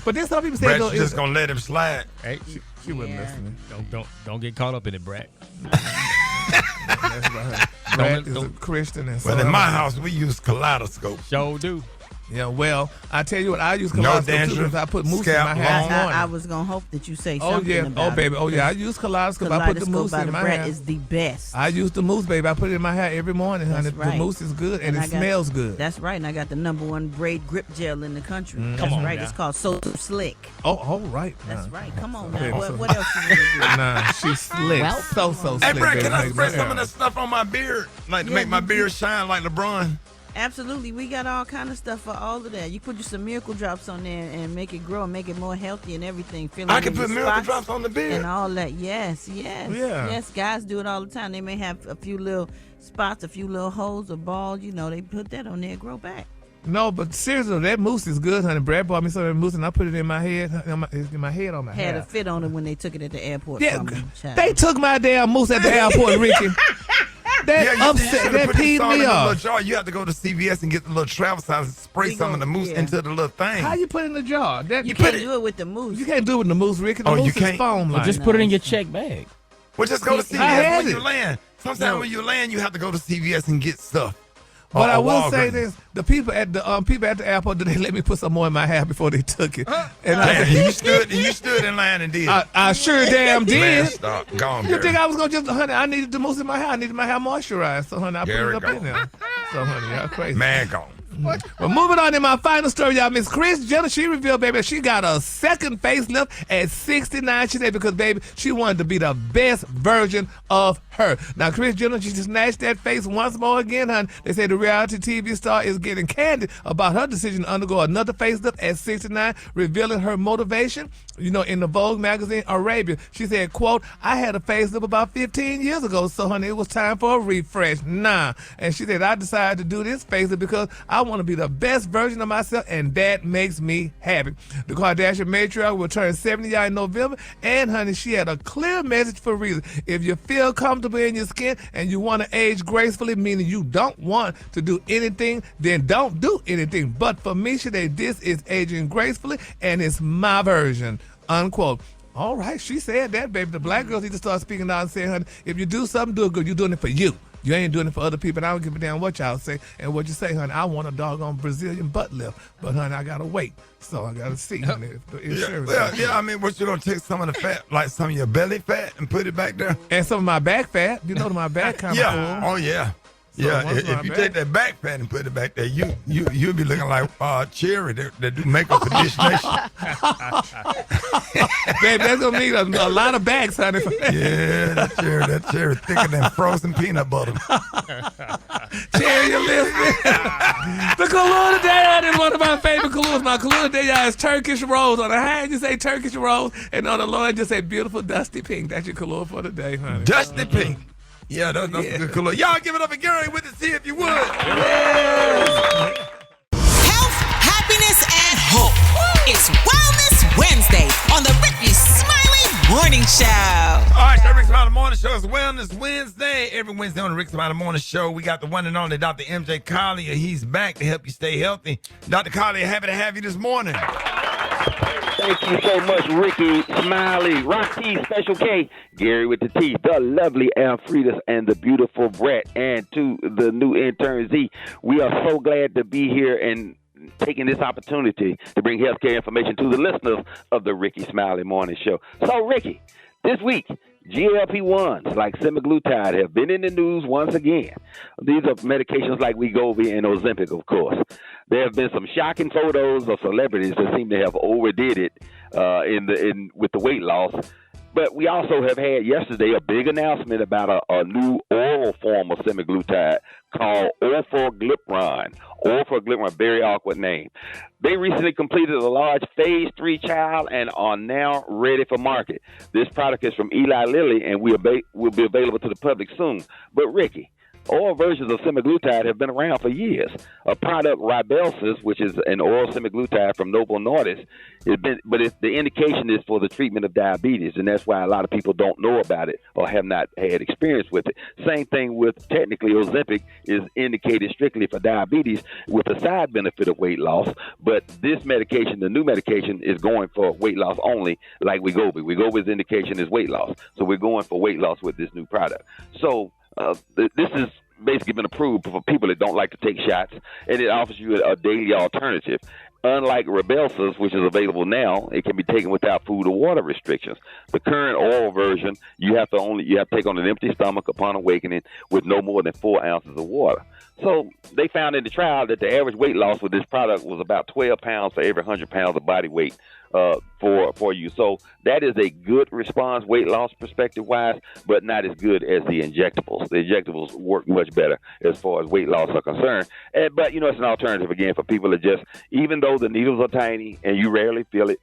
but then some people say, Brat's just gonna let him slide. Hey, she wasn't listening. Don't get caught up in it, Brat. That's right. Brat is a Christian, and well, in my house we use Kaleidoscope. Sure do. Yeah, well, I tell you what, I use Kaleidoscope too, because I put mousse in my hair. I was going to hope that you say something about it. Baby. Oh, yeah, I use Kaleidoscope. I put the mousse in my hair. Brat is the best. I use the mousse, baby. I put it in my hair every morning, honey. Right. The mousse is good, and it smells good. That's right, and I got the #1 braid grip gel in the country. Come on, right. Now. It's called So Slick. Oh, all right. That's right. Come on now. What else you want to do? Nah, she's slick. Well, so slick. Hey, Brent, can I spray some of that stuff on my beard? Like to make my beard shine like LeBron? Absolutely. We got all kind of stuff for all of that. You put some Miracle Drops on there and make it grow and make it more healthy and everything. I can put Miracle Drops on the beard. And all that. Yes. Yeah. Yes, guys do it all the time. They may have a few little spots, a few little holes or balls. They put that on there and grow back. No, but seriously, that mousse is good, honey. Brad bought me some of that mousse, and I put it in my head, on my hair. Had a fit on it when they took it at the airport. Yeah, they took my damn mousse at the airport, Ricky. That peed me off. You have to go to CVS and get the little travel size and spray some of the mousse into the little thing. How you put it in the jar? You can't do it with the mousse. You can't do it with the mousse, Ricky. The mousse is foam like. Just put it in your check bag. Well, just go to CVS when you land. Sometimes when you land, you have to go to CVS and get stuff. But I will say this: the people at the airport, did they let me put some more in my hair before they took it? And you stood in line and did. I sure damn did. Gone. You think I was gonna just, honey? I needed the mousse in my hair. I needed my hair moisturized, so honey, I put it up in there. So honey, y'all crazy. Man, gone. Well, moving on in my final story, y'all. Miss Kris Jenner, she revealed, baby, she got a second facelift at 69. She said because, baby, she wanted to be the best version of her. Now, Kris Jenner, she just snatched that face once more again, honey. They say the reality TV star is getting candid about her decision to undergo another facelift at 69, revealing her motivation. In the Vogue magazine, Arabia, she said, quote, "I had a facelift about 15 years ago, so, honey, it was time for a refresh. Nah." And she said, "I decided to do this facelift because I want to be the best version of myself, and that makes me happy." The Kardashian matriarch will turn 70 in November, and, honey, she had a clear message for Rita. If you feel comfortable in your skin and you want to age gracefully, meaning you don't want to do anything, then don't do anything. But for me, she said, this is aging gracefully, and it's my version. Unquote. All right, she said that, baby. The black girls need to start speaking out and saying, honey, if you do something, do it good. You're doing it for you. You ain't doing it for other people, and I don't give a damn what y'all say and what you say, honey. I want a doggone Brazilian butt lift, but, honey, I got to wait. So I got to see, honey. I mean, what, you don't take some of the fat, like some of your belly fat, and put it back there? And some of my back fat. My back kind of full. Oh, yeah. So if you take that back fat and put it back there, you'll be looking like Cherry that do makeup for Dish Nation. Baby, that's gonna need a lot of backs, honey. Yeah, that cherry thicker than frozen peanut butter. Cherry, you listening? The Collier today is one of my favorite Colliers. My Collier today is Turkish rose. On the hand, you say Turkish rose, and on the low end, just say beautiful dusty pink. That's your Collier for today, honey. Dusty pink. Yeah, that's a good color. Y'all give it up for Gary with the C if you would. Health, happiness, and hope. It's Wellness Wednesday on the Rickey Smiley Morning Show. All right, so Rickey Smiley Smiley Morning Show. It's Wellness Wednesday. Every Wednesday on the Rickey Smiley Morning Show, we got the one and only Dr. M.J. Collier. He's back to help you stay healthy. Dr. Collier, happy to have you this morning. Thank you so much, Rickey Smiley, Rocky, Special K, Gary with the T, the lovely Alfredas, and the beautiful Brat, and to the new intern Z. We are so glad to be here and taking this opportunity to bring healthcare information to the listeners of the Rickey Smiley Morning Show. So, Rickey, this week, GLP-1s like semaglutide have been in the news once again. These are medications like Wegovy and Ozempic, of course. There have been some shocking photos of celebrities that seem to have overdid it with the weight loss. But we also have had yesterday a big announcement about a new oral form of semaglutide called orforglipron. Orforglipron, very awkward name. They recently completed a large phase 3 trial and are now ready for market. This product is from Eli Lilly and will be available to the public soon. But Rickey, oral versions of semaglutide have been around for years. A product, Rybelsus, which is an oral semaglutide from Novo Nordisk, the indication is for the treatment of diabetes, and that's why a lot of people don't know about it or have not had experience with it. Same thing with, technically, Ozempic is indicated strictly for diabetes with the side benefit of weight loss, but this medication, the new medication, is going for weight loss only, like Wegovy. Wegovy's indication is weight loss, so we're going for weight loss with this new product. So, this has basically been approved for people that don't like to take shots, and it offers you a daily alternative. Unlike Rybelsus, which is available now, it can be taken without food or water restrictions. The current oral version, you have to take on an empty stomach upon awakening with no more than 4 ounces of water. So they found in the trial that the average weight loss with this product was about 12 pounds for every 100 pounds of body weight for you. So that is a good response weight loss perspective wise, but not as good as the injectables. The injectables work much better as far as weight loss are concerned. But it's an alternative again for people that just, even though the needles are tiny and you rarely feel it,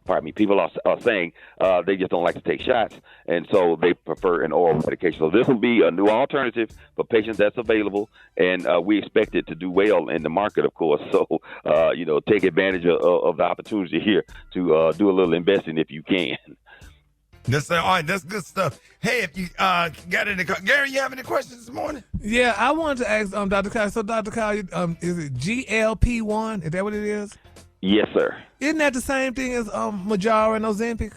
pardon me, people are saying they just don't like to take shots, and so they prefer an oral medication. So this will be a new alternative for patients that's available, and we expect it to do well in the market, of course. So, take advantage of the opportunity here to do a little investing if you can. All right, that's good stuff. Hey, if you got any, Gary, you have any questions this morning? Yeah, I wanted to ask Dr. Kyle. So, Dr. Kyle, is it GLP-1? Is that what it is? Yes, sir. Isn't that the same thing as Mounjaro and Ozempic?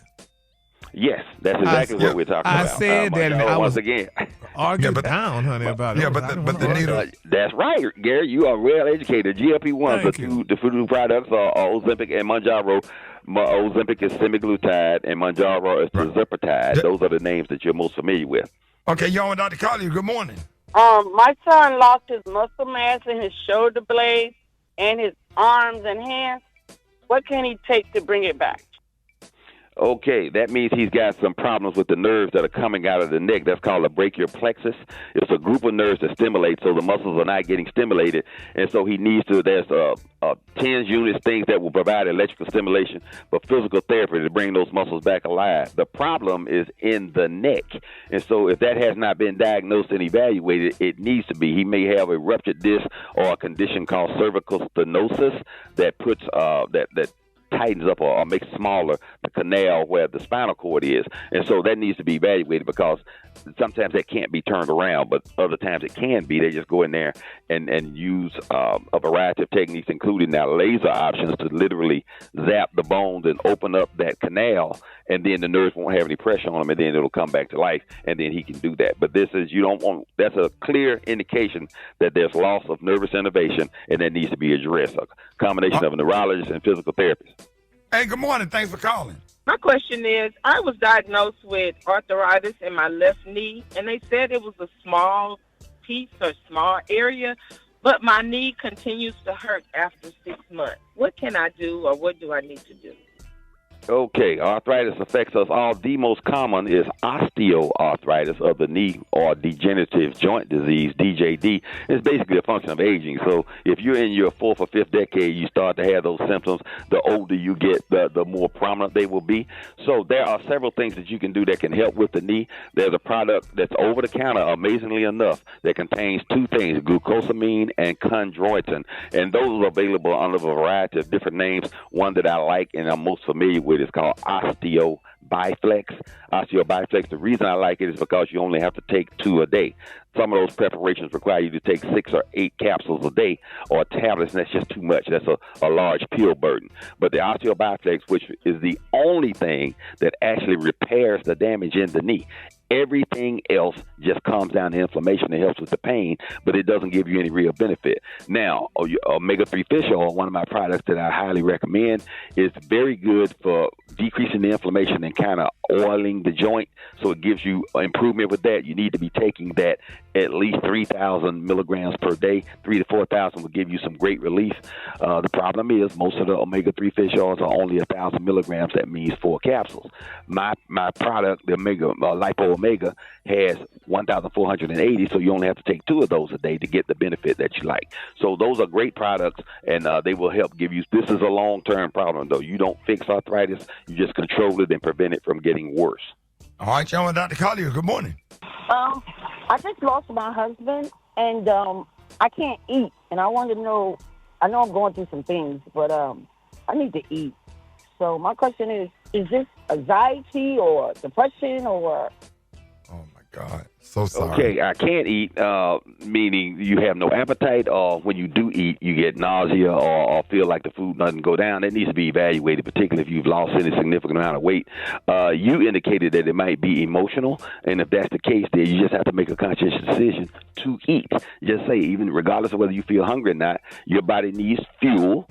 Yes, that's exactly what we're talking about. I said that, and I was again arguing down, honey, about it. Yeah, but the needle. That's right, Gary. You are well educated. GLP-1s, the food products are Ozempic and Mounjaro. Ozempic is semaglutide, and Mounjaro is tirzepatide. Those are the names that you're most familiar with. Okay, y'all and Dr. Collier, good morning. My son lost his muscle mass in his shoulder blades and his arms and hands. What can he take to bring it back? Okay, that means he's got some problems with the nerves that are coming out of the neck. That's called a brachial plexus. It's a group of nerves that stimulate, so the muscles are not getting stimulated. And so he needs to, there's TENS units, things that will provide electrical stimulation, but physical therapy to bring those muscles back alive. The problem is in the neck. And so if that has not been diagnosed and evaluated, it needs to be. He may have a ruptured disc or a condition called cervical stenosis that puts, that tightens up or makes smaller the canal where the spinal cord is. And so that needs to be evaluated because sometimes that can't be turned around, but other times it can be. They just go in there and use a variety of techniques, including now laser options to literally zap the bones and open up that canal, and then the nerves won't have any pressure on them, and then it'll come back to life, and then he can do that. But this is, that's a clear indication that there's loss of nervous innervation, and that needs to be addressed. A combination of a neurologist and physical therapist. Hey, good morning. Thanks for calling. My question is, I was diagnosed with arthritis in my left knee, and they said it was a small piece or small area, but my knee continues to hurt after 6 months. What can I do, or what do I need to do? Okay, arthritis affects us all. The most common is osteoarthritis of the knee or degenerative joint disease, DJD. It's basically a function of aging. So if you're in your 4th or 5th decade, you start to have those symptoms. The older you get, the more prominent they will be. So there are several things that you can do that can help with the knee. There's a product that's over the counter, amazingly enough, that contains 2 things, glucosamine and chondroitin. And those are available under a variety of different names. One that I like and I'm most familiar with it. It's called Osteo Biflex. Osteo Biflex. The reason I like it is because you only have to take 2 a day. Some of those preparations require you to take 6 or 8 capsules a day or tablets, and that's just too much. That's a large pill burden. But the Osteo Biflex, which is the only thing that actually repairs the damage in the knee. Everything else just calms down the inflammation and helps with the pain, but it doesn't give you any real benefit. Now, omega-3 fish oil, one of my products that I highly recommend, is very good for decreasing the inflammation and kind of oiling the joint, so it gives you improvement with that. You need to be taking that at least 3,000 milligrams per day. 3,000 to 4,000 will give you some great relief. The problem is most of the omega-3 fish oils are only 1,000 milligrams. That means 4 capsules. My product, the Lipo Omega, has 1,480, so you only have to take 2 of those a day to get the benefit that you like. So those are great products, and they will help give you. This is a long-term problem, though. You don't fix arthritis. You just control it and prevent it from getting worse. All right, gentlemen, Dr. Collier, good morning. I just lost my husband, and I can't eat. And I want to know, I know I'm going through some things, but I need to eat. So my question is this anxiety or depression or... Oh, my God. So sorry. Okay, I can't eat, meaning you have no appetite, or when you do eat, you get nausea or feel like the food doesn't go down. That needs to be evaluated, particularly if you've lost any significant amount of weight. You indicated that it might be emotional, and if that's the case, then you just have to make a conscious decision to eat. Just say, even regardless of whether you feel hungry or not, your body needs fuel.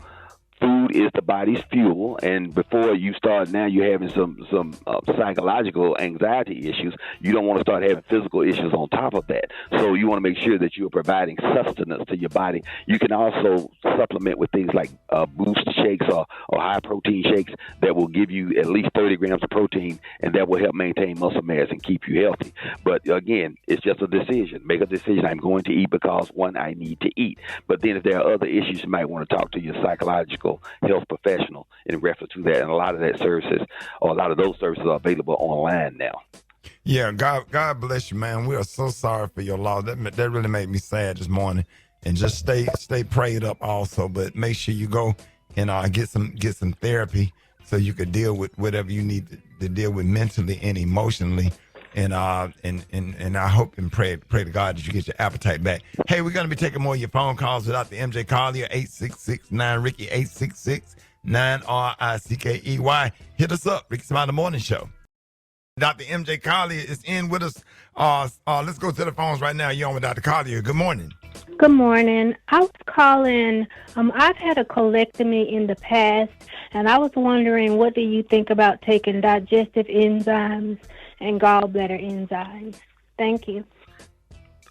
Food is the body's fuel, and before you start, now you're having some psychological anxiety issues. You don't want to start having physical issues on top of that. So you want to make sure that you're providing sustenance to your body. You can also supplement with things like boost shakes or high protein shakes that will give you at least 30 grams of protein, and that will help maintain muscle mass and keep you healthy. But again, it's just a decision. Make a decision. I'm going to eat because, one, I need to eat. But then if there are other issues, you might want to talk to your psychological health professional in reference to that, and a lot of those services are available online now. Yeah, God bless you, man. We are so sorry for your loss. That really made me sad this morning. And just stay prayed up also, but make sure you go and get some therapy so you could deal with whatever you need to deal with mentally and emotionally. And I hope and pray to God that you get your appetite back. Hey, we're going to be taking more of your phone calls without the MJ Collier, 866-9-RICKY, 866-9-RICKEY. Hit us up, Rickey Smiley Morning Show. Dr. MJ Collier is in with us. Let's go to the phones right now. You're on with Dr. Collier. Good morning. Good morning. I was calling. I've had a colectomy in the past, and I was wondering, what do you think about taking digestive enzymes and gallbladder enzymes? Thank you.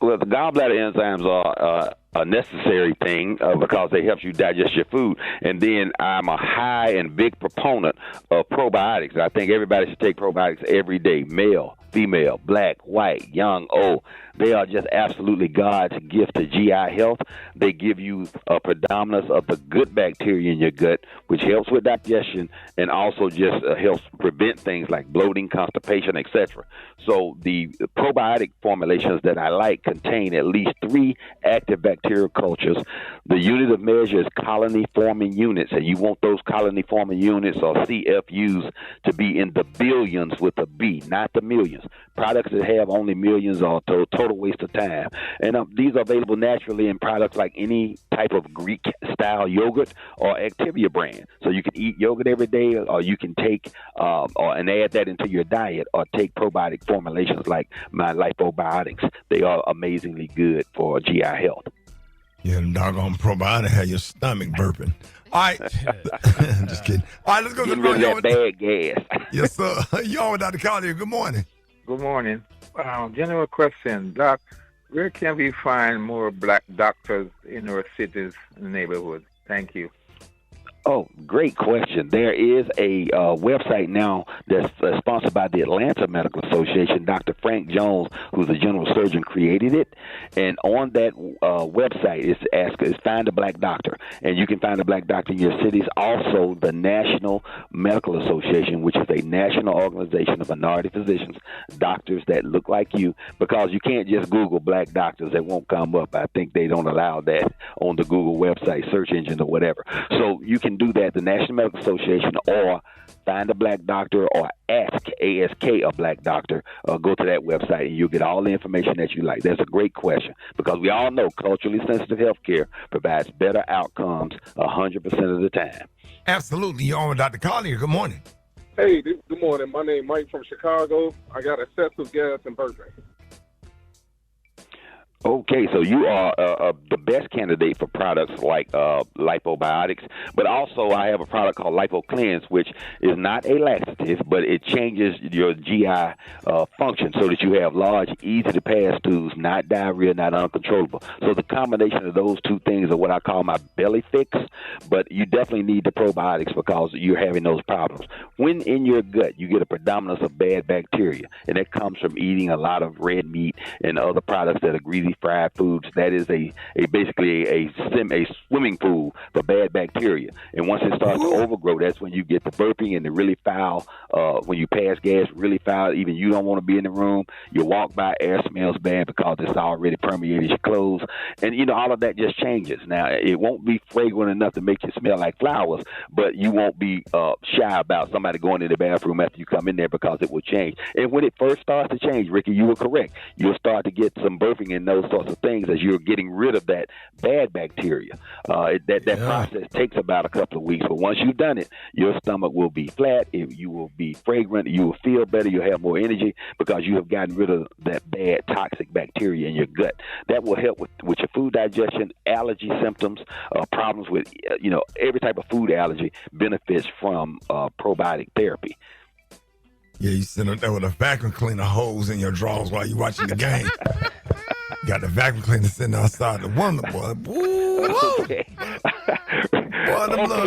Well, the gallbladder enzymes are a necessary thing because they help you digest your food. And then I'm a high and big proponent of probiotics. I think everybody should take probiotics every day, male, female, black, white, young, old. They are just absolutely God's gift to GI health. They give you a predominance of the good bacteria in your gut, which helps with digestion and also just helps prevent things like bloating, constipation, etc. So the probiotic formulations that I like contain at least 3 active bacterial cultures. The unit of measure is colony-forming units, and you want those colony-forming units, or CFUs, to be in the billions with a B, not the millions. Products that have only millions are total waste of time. And these are available naturally in products like any type of Greek-style yogurt or Activia brand. So you can eat yogurt every day, or you can take and add that into your diet, or take probiotic formulations like my Lipobiotics. They are amazingly good for GI health. Yeah, doggone probiotic have your stomach burping. All right. Just kidding. All right, let's go to the phone. That bad gas. Yes, sir. You're on with Dr. Collier. Good morning. Good morning. General question, Doc. Where can we find more black doctors in our cities and neighborhoods? Thank you. Oh, great question. There is a website now that's sponsored by the Atlanta Medical Association. Dr. Frank Jones, who's a general surgeon, created it. And on that website, it's Find a Black Doctor. And you can find a black doctor in your cities. Also, the National Medical Association, which is a national organization of minority physicians, doctors that look like you, because you can't just Google black doctors. They won't come up. I think they don't allow that on the Google website, search engine or whatever. So you can can do that, the National Medical Association, or find a black doctor, or ask a black doctor. Go to that website and you'll get all the information that you like. That's a great question, because we all know culturally sensitive health care provides better outcomes 100% of the time. Absolutely. You're on with Dr. Collier. Good morning. Hey, good morning. My name is Mike from Chicago. I got excessive gas and burping. Okay, so you are the best candidate for products like lipobiotics, but also I have a product called LipoCleanse, which is not a laxative, but it changes your GI function so that you have large, easy-to-pass stools, not diarrhea, not uncontrollable. So the combination of those two things are what I call my belly fix, but you definitely need the probiotics because you're having those problems. When in your gut, you get a predominance of bad bacteria, and that comes from eating a lot of red meat and other products that are greasy fried foods. That is basically a swimming pool for bad bacteria. And once it starts to overgrow, that's when you get the burping and the really foul, when you pass gas, really foul, even you don't want to be in the room. You walk by, air smells bad because it's already permeated your clothes. And, all of that just changes. Now, it won't be fragrant enough to make you smell like flowers, but you won't be shy about somebody going in the bathroom after you come in there because it will change. And when it first starts to change, Ricky, you were correct. You'll start to get some burping and those sorts of things as you're getting rid of that bad bacteria. That process takes about a couple of weeks, but once you've done it, your stomach will be flat, you will be fragrant, you will feel better, you'll have more energy because you have gotten rid of that bad toxic bacteria in your gut. That will help with your food digestion, allergy symptoms, problems with every type of food allergy benefits from probiotic therapy. Yeah, you sit up there with a vacuum cleaner hose in your drawers while you're watching the game. Got the vacuum cleaner sitting outside the window, boy. Okay.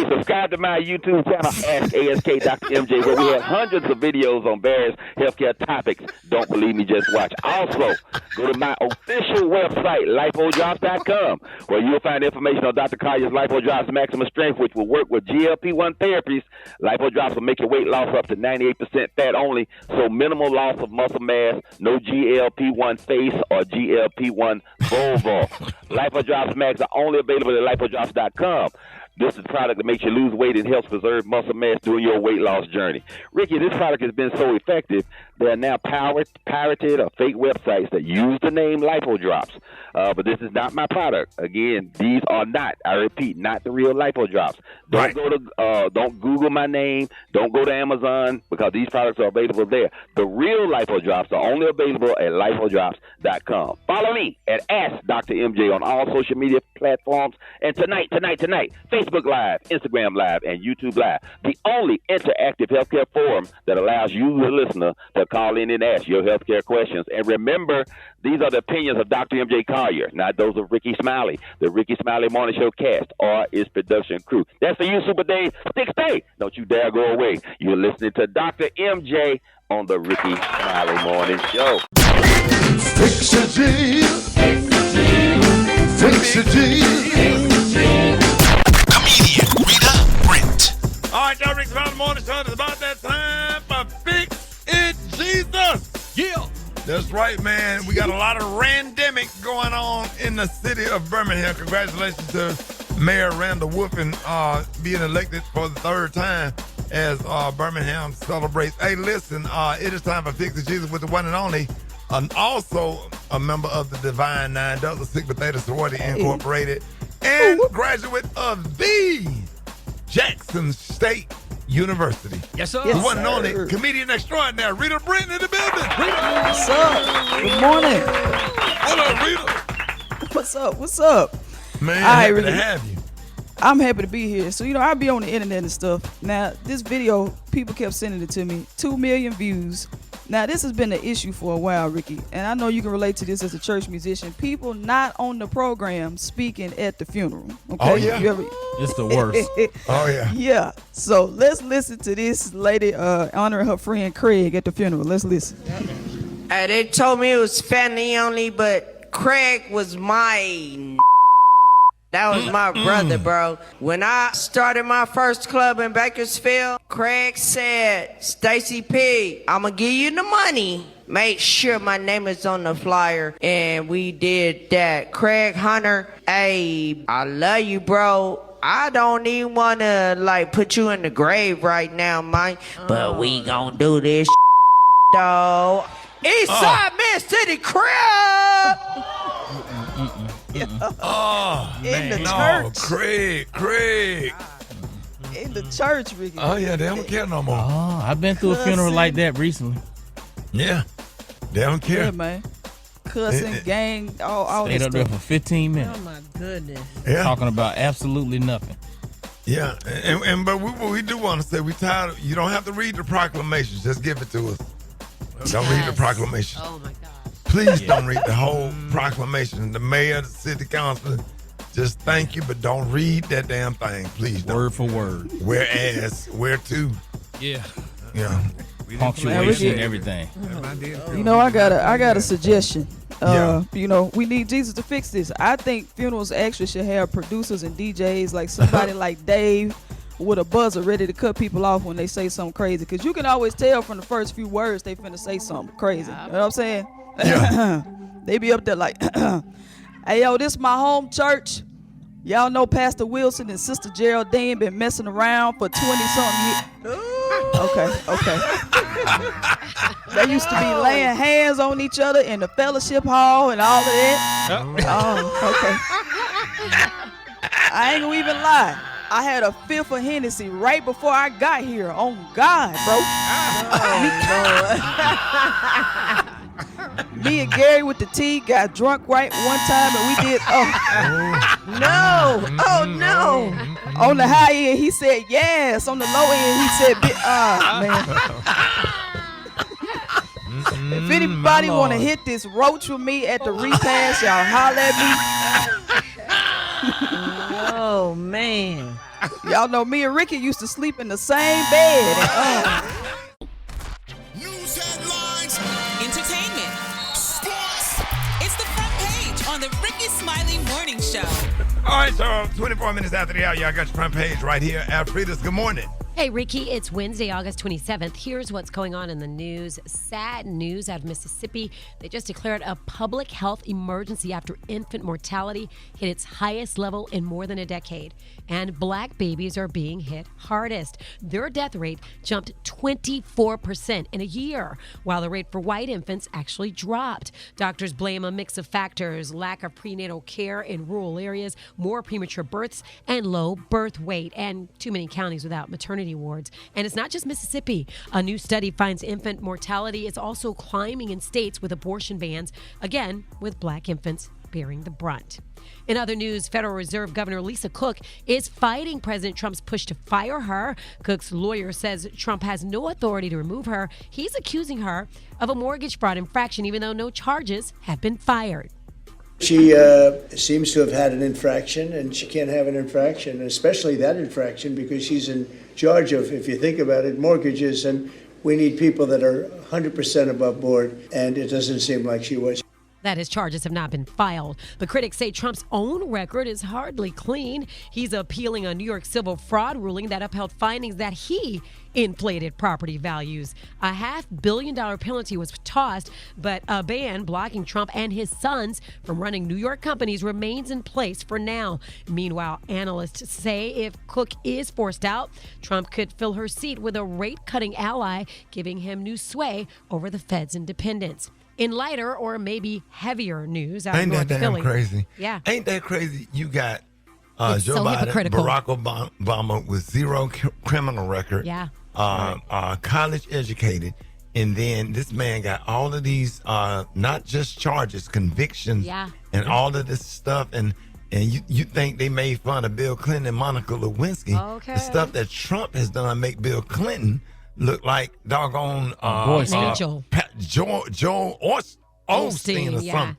Subscribe to my YouTube channel, Ask ASK Dr. MJ, where we have hundreds of videos on various healthcare topics. Don't believe me, just watch. Also, go to my official website, lipodrops.com, where you'll find information on Dr. Collier's LipoDrops Maximum Strength, which will work with GLP-1 therapies. LipoDrops will make your weight loss up to 98% fat only, so minimal loss of muscle mass, no GLP-1 face or GLP-1 vulva. LipoDrops Max are only available at lipodrops.com. This is a product that makes you lose weight and helps preserve muscle mass during your weight loss journey. Ricky, this product has been so effective, there are now pirated or fake websites that use the name LipoDrops. But this is not my product. Again, these are not, I repeat, not the real LipoDrops. Don't Google my name. Don't go to Amazon because these products are available there. The real LipoDrops are only available at lipodrops.com. Follow me at Ask Dr. MJ on all social media platforms. And tonight, Facebook Live, Instagram Live, and YouTube Live, the only interactive healthcare forum that allows you, the listener, to call in and ask your healthcare questions. And remember, these are the opinions of Dr. MJ Collier, not those of Rickey Smiley, the Rickey Smiley Morning Show cast, or its production crew. That's for you, Super Dave. Stay. Don't you dare go away. You're listening to Dr. MJ on the Rickey Smiley Morning Show. Fix a deal. Fix a deal. Comedian Rita, Brent. All right, y'all, Rickey Smiley Morning Show. It's about that time for Fix It Jesus. Yeah. That's right, man. We got a lot of randemic going on in the city of Birmingham. Congratulations to Mayor Randall Wolfen being elected for the third time as Birmingham celebrates. Hey, listen, it is time for Fix It Jesus with the one and only, also a member of the Divine Nine, Delta Sigma Theta Sorority Incorporated, and graduate of the Jackson State University. Yes, sir. The one and only comedian extraordinaire, Rita Brent in the building. What's up? Good morning. What up, Rita? What's up? Man, happy to have you. I'm happy to be here. So, I be on the internet and stuff. Now, this video, people kept sending it to me. 2 million views. Now, this has been an issue for a while, Ricky. And I know you can relate to this as a church musician. People not on the program speaking at the funeral. Okay? Oh, yeah. It's the worst. Oh, yeah. Yeah. So, let's listen to this lady honoring her friend Craig at the funeral. Let's listen. They told me it was family only, but Craig was my... That was my brother, bro. When I started my first club in Bakersfield, Craig said, Stacy P, I'm going to give you the money. Make sure my name is on the flyer. And we did that. Craig Hunter, hey, I love you, bro. I don't even want to, like, put you in the grave right now, Mike. But we gonna do this, dog. Eastside Mississippi crib. Oh, In man. the No, church. Craig. In the church, Ricky. Oh, yeah, they don't care no more. Oh, I've been through a funeral like that recently. Yeah, they don't care. Yeah, man. Cussing, gang, all Stayed that up there stuff. for 15 minutes. Oh, my goodness. Yeah. Talking about absolutely nothing. Yeah, but we do want to say we tired. You don't have to read the proclamations. Just give it to us. Don't read the proclamation. Oh my God. Please don't read the whole proclamation. The mayor, the city council, just thank you, but don't read that damn thing, please. Word for word. Whereas, where to? Yeah. Yeah. Punctuation and everything. You know, I got a suggestion. Yeah. You know, we need Jesus to fix this. I think funerals actually should have producers and DJs, like somebody like Dave with a buzzer ready to cut people off when they say something crazy. Because you can always tell from the first few words they finna say something crazy. You know what I'm saying? Yeah. They be up there like, hey, yo, this my home church. Y'all know Pastor Wilson and Sister Geraldine been messing around for 20-something years. Okay. They used to be laying hands on each other in the fellowship hall and all of that. Okay. I ain't gonna even lie. I had a fifth of Hennessy right before I got here. On God, bro. Me and Gary with the tea got drunk right one time and we did. No. On the high end, he said yes. On the low end, he said, man. If anybody want to hit this roach with me at the repast, y'all holler at me. Oh, man. Y'all know me and Ricky used to sleep in the same bed. News headlines. Entertainment. Sports. It's the front page on the Rickey Smiley Morning Show. All right, so 24 minutes after the hour, y'all got your front page right here at Rita's. Good morning. Hey, Ricky, it's Wednesday, August 27th. Here's what's going on in the news. Sad news out of Mississippi. They just declared a public health emergency after infant mortality hit its highest level in more than a decade. And black babies are being hit hardest. Their death rate jumped 24% in a year, while the rate for white infants actually dropped. Doctors blame a mix of factors: lack of prenatal care in rural areas, more premature births, and low birth weight, and too many counties without maternity wards. And it's not just Mississippi. A new study finds infant mortality is also climbing in states with abortion bans, again, with black infants bearing the brunt. In other news, Federal Reserve Governor Lisa Cook is fighting President Trump's push to fire her. Cook's lawyer says Trump has no authority to remove her. He's accusing her of a mortgage fraud infraction, even though no charges have been fired. She seems to have had an infraction, and she can't have an infraction, especially that infraction, because she's in charge of, if you think about it, mortgages, and we need people that are 100% above board, and it doesn't seem like she was. That his charges have not been filed. But critics say Trump's own record is hardly clean. He's appealing a New York civil fraud ruling that upheld findings that he inflated property values. A $500 million penalty was tossed, but a ban blocking Trump and his sons from running New York companies remains in place for now. Meanwhile, analysts say if Cook is forced out, Trump could fill her seat with a rate-cutting ally, giving him new sway over the Fed's independence. In lighter or maybe heavier news out of Ain't North that damn Philly. crazy? Yeah. Ain't that crazy? You got It's Joe so Biden, hypocritical. Barack Obama with zero criminal record. Yeah. College educated. And then this man got all of these, not just charges, convictions, Yeah. and all of this stuff. And you think they made fun of Bill Clinton and Monica Lewinsky. Okay. The stuff that Trump has done make Bill Clinton look like doggone Boy Scout. Joel Osteen or yeah. something.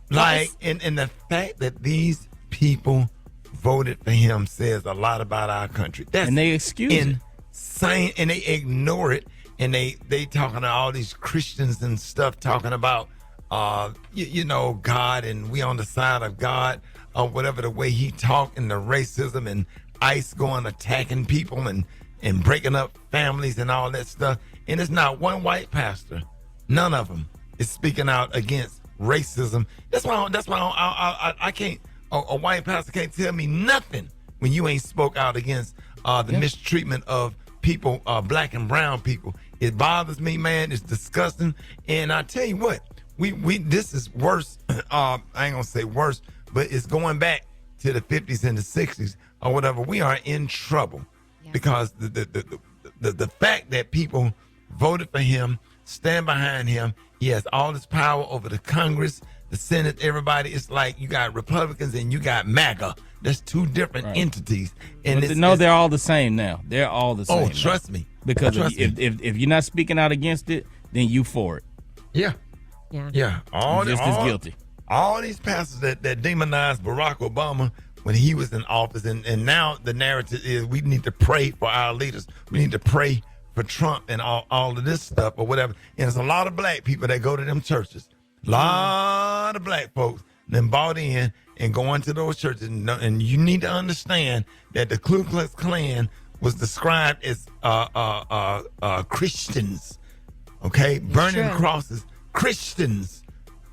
Like, and the fact that these people voted for him says a lot about our country. That's And they excuse it. insane, and they ignore it, and they talking to all these Christians and stuff, talking about you know, God, and we on the side of God, or whatever, the way he talked, and the racism and ICE going attacking people and breaking up families and all that stuff. And it's not one white pastor, none of them is speaking out against racism. That's why I can't. A white pastor can't tell me nothing when you ain't spoke out against the mistreatment of people, black and brown people. It bothers me, man. It's disgusting. And I tell you what, we this is worse. I ain't gonna say worse, but it's going back to the 50s and the 60s or whatever. We are in trouble because the fact that people voted for him, stand behind him. He has all this power over the Congress, the Senate, everybody. It's like you got Republicans and you got MAGA. That's two different entities. And they're all the same now. They're all the same. Oh, trust me. Because if you're not speaking out against it, then you for it. Yeah. You're just as guilty. All these pastors that demonized Barack Obama when he was in office, and now the narrative is we need to pray for our leaders. We need to pray for Trump and all of this stuff or whatever. And there's a lot of black people that go to them churches. A lot of black folks then bought in and going to those churches. And you need to understand that the Ku Klux Klan was described as Christians, okay? Burning crosses, Christians.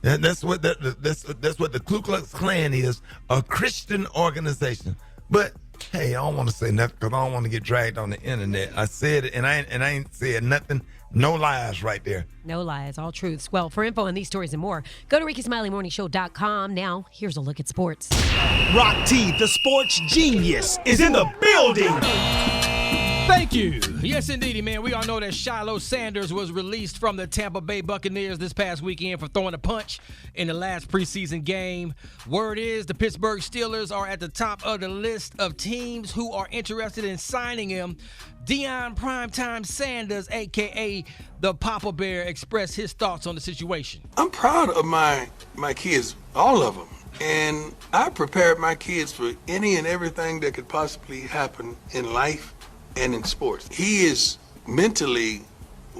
That's what the Ku Klux Klan is, a Christian organization. But hey, I don't want to say nothing because I don't want to get dragged on the internet. I said it, and I ain't said nothing. No lies right there. No lies, all truths. Well, for info on these stories and more, go to RickySmileyMorningShow.com. Now, here's a look at sports. Rock T, the sports genius, is in the building. Thank you. Yes, indeedy, man. We all know that Shiloh Sanders was released from the Tampa Bay Buccaneers this past weekend for throwing a punch in the last preseason game. Word is the Pittsburgh Steelers are at the top of the list of teams who are interested in signing him. Deion Primetime Sanders, a.k.a. the Papa Bear, expressed his thoughts on the situation. I'm proud of my kids, all of them. And I prepared my kids for any and everything that could possibly happen in life and in sports. He is mentally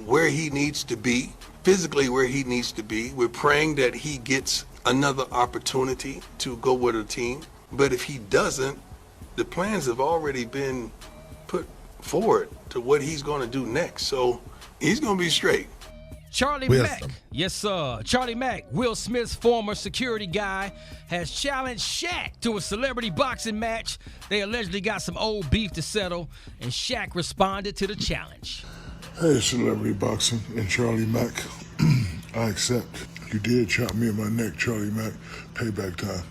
where he needs to be, physically where he needs to be. We're praying that he gets another opportunity to go with a team. But if he doesn't, the plans have already been put forward to what he's going to do next. So he's going to be straight. Charlie Mack, yes sir. Charlie Mack, Will Smith's former security guy, has challenged Shaq to a celebrity boxing match. They allegedly got some old beef to settle, and Shaq responded to the challenge. Hey, celebrity boxing and Charlie Mack, I accept. You did chop me in my neck, Charlie Mack. Payback time.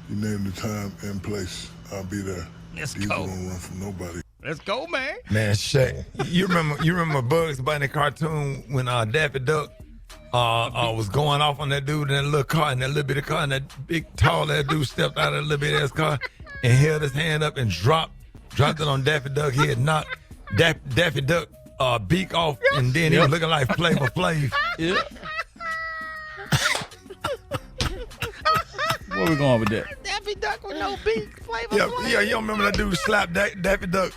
You named the time and place. I'll be there. Let's These go. won't run from nobody. Let's go, man. Man, Shaq, you remember Bugs Bunny cartoon when Daffy Duck was going off on that dude in that little car, in that little bit of car, and that big tall ass dude stepped out of that little bit ass car and held his hand up and dropped it on Daffy Duck's head, knocked Daffy Duck beak off, and then he was looking like Flavor Flav. Yeah. Where we going with that? Daffy Duck with no beak, Flavor Flav. Yeah, you don't remember that dude slapped Daffy Duck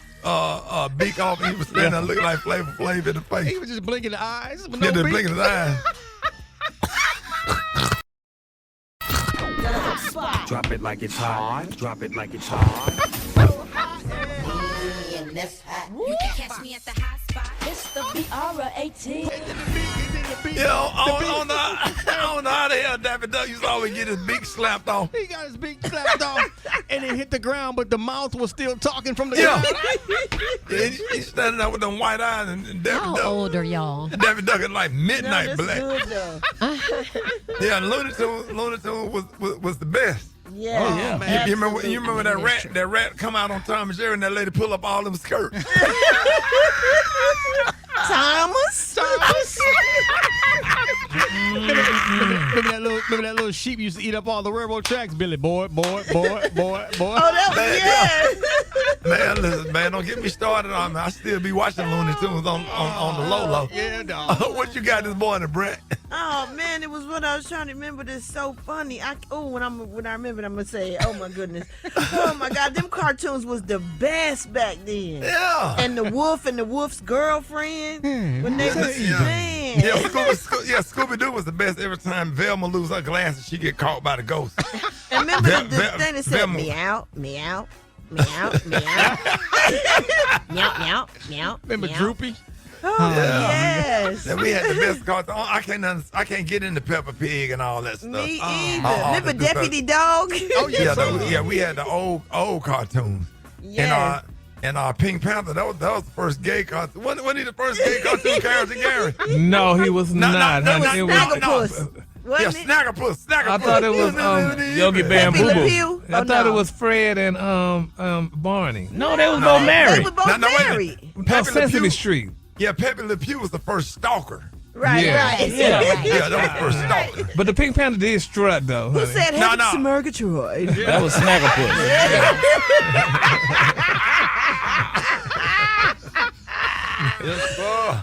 beak off, and he was standing there looking like Flavor Flav in the face. He was just blinking the eyes with Yeah, no just beak. blinking his eyes. Drop it like it's hot. Drop it like it's hot. You can catch me at the hot spot. It's the BR18. Yeah, I don't know how the hell Daffy Duck used to always get his beak slapped off. He got his beak slapped off, and it hit the ground, but the mouth was still talking from the Yeah. ground. He's standing there with them white eyes, and Daffy How Duck. old are y'all? Daffy Duck is like midnight black. Good though. Yeah, Looney Tunes was the best. Yeah. Oh, yeah. Man. You remember that rat come out on Tom and Jerry, and that lady pull up all them skirts. Thomas. Remember that little sheep used to eat up all the railroad tracks, Billy? Boy. Oh, that was Man, listen, man, don't get me started on me. I still be watching Looney Tunes on the low. Yeah, dog. What you got this morning, Brent? Oh man, it was what I was trying to remember. That's so funny. When I remember it, I'm gonna say, oh my goodness, oh my God, them cartoons was the best back then. Yeah. And the wolf and the wolf's girlfriend when they was man. Yeah, Scooby Doo was the best every time Velma lose her glasses, she get caught by the ghost. And remember the thing that said meow, meow, meow, meow, meow, meow, meow. Remember meow. Droopy? Oh yes. And we had the best cartoon. I can't get into Peppa Pig and all that stuff. Me either. Remember Deputy Dog? Oh yeah, we had the old cartoons. Yeah. And Pink Panther, that was the first gay cartoon. Wasn't he the first gay cartoon character, Gary? No, he was not. That honey. was Snaggerpuss. Yeah, Snaggerpuss. I thought it was Yogi Bear and Boo Boo. I thought it was Fred and Barney. No, they was both married. They were both married. Sesame Street. Yeah, Pepe Le Pew was the first stalker. Right. Yeah, that was the first stalker. But the Pink Panther did strut, though. Who honey. said Happy Murgatroyd? That was Snagglepuss.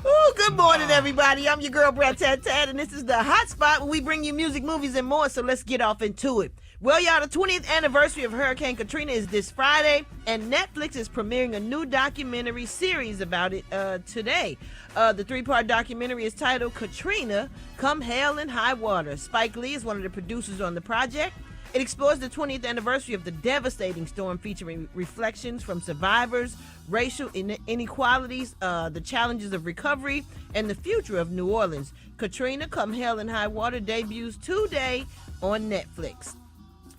Oh, good morning, everybody. I'm your girl, Brat, and this is the Hot Spot where we bring you music, movies, and more, so let's get off into it. Well, y'all, the 20th anniversary of Hurricane Katrina is this Friday, and Netflix is premiering a new documentary series about it today. The 3-part documentary is titled Katrina, Come Hell and High Water. Spike Lee is one of the producers on the project. It explores the 20th anniversary of the devastating storm, featuring reflections from survivors, racial inequalities, the challenges of recovery, and the future of New Orleans. Katrina, Come Hell and High Water debuts today on Netflix.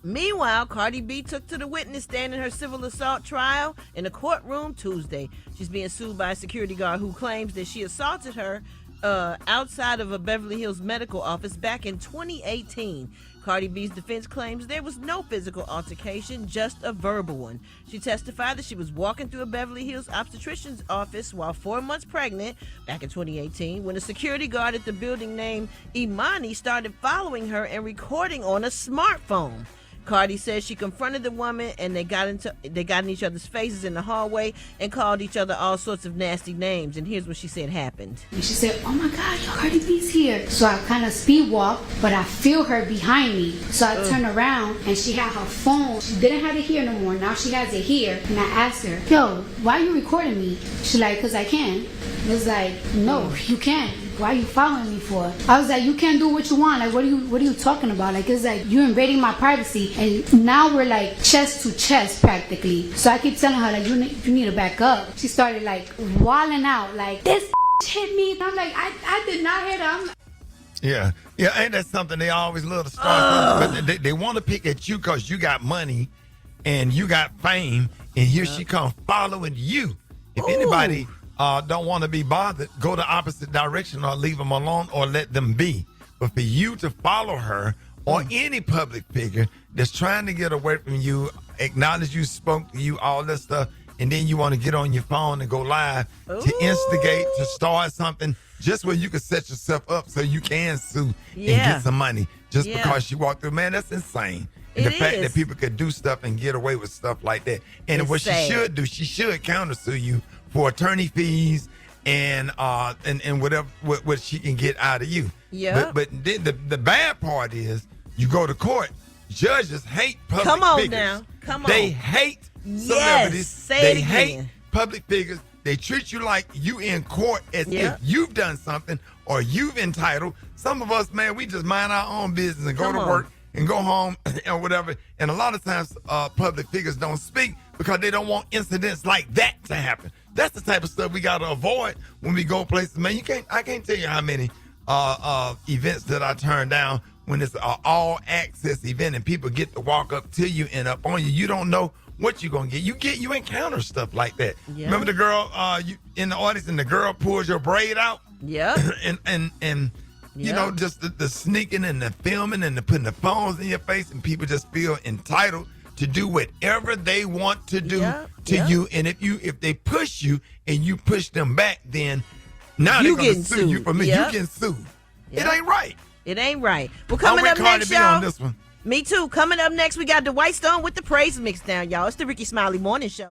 Meanwhile, Cardi B took to the witness stand in her civil assault trial in a courtroom Tuesday. She's being sued by a security guard who claims that she assaulted her outside of a Beverly Hills medical office back in 2018. Cardi B's defense claims there was no physical altercation, just a verbal one. She testified that she was walking through a Beverly Hills obstetrician's office while 4 months pregnant back in 2018 when a security guard at the building named Imani started following her and recording on a smartphone. Cardi says she confronted the woman and they got in each other's faces in the hallway and called each other all sorts of nasty names. And here's what she said happened. And she said, "Oh my God, yo, Cardi B's here." So I kind of speed walk, but I feel her behind me. So I turn around and she had her phone. She didn't have it here no more. Now she has it here. And I asked her, "Yo, why are you recording me?" She's like, "Cause I can." It was like, "No, you can't. Why are you following me for?" I was like, "You can't do what you want. Like, what are you talking about? Like, it's like you're invading my privacy." And now we're like chest to chest practically. So I keep telling her like, you need to back up. She started like wilding out like, "This hit me." And I'm like, I did not hit her. Yeah, ain't that something they always love to start from? But they want to pick at you because you got money and you got fame, and here she comes following you. If anybody don't want to be bothered, go the opposite direction or leave them alone or let them be. But for you to follow her or any public figure that's trying to get away from you, acknowledge you spoke to you, all this stuff, and then you want to get on your phone and go live to instigate, to start something, just where you can set yourself up so you can sue and get some money just because she walked through. Man, that's insane. And the fact that people could do stuff and get away with stuff like that. And It's what sad. she should do, she should countersue you for attorney fees and whatever what she can get out of you. Yeah. But then the bad part is you go to court. Judges hate public Come on figures. now. Come on. They hate celebrities. They hate public figures. They treat you like you in court as if you've done something or you've entitled. Some of us, man, we just mind our own business and go to work and go home or whatever. And a lot of times public figures don't speak because they don't want incidents like that to happen. That's the type of stuff we got to avoid when we go places. Man, I can't tell you how many events that I turn down when it's an all-access event and people get to walk up to you and up on you. You don't know what you're going to get. You encounter stuff like that. Yeah. Remember the girl you in the audience and the girl pulls your braid out? Yeah. and you know, just the sneaking and the filming and the putting the phones in your face, and people just feel entitled to do whatever they want to do to you. And if they push you and you push them back, then now they're going to sue you for me. You can sue. It ain't right. It ain't right. Well, coming up next, y'all. On this one. Me too. Coming up next, we got the White Stone with the Praise Mix down, y'all. It's the Rickey Smiley Morning Show.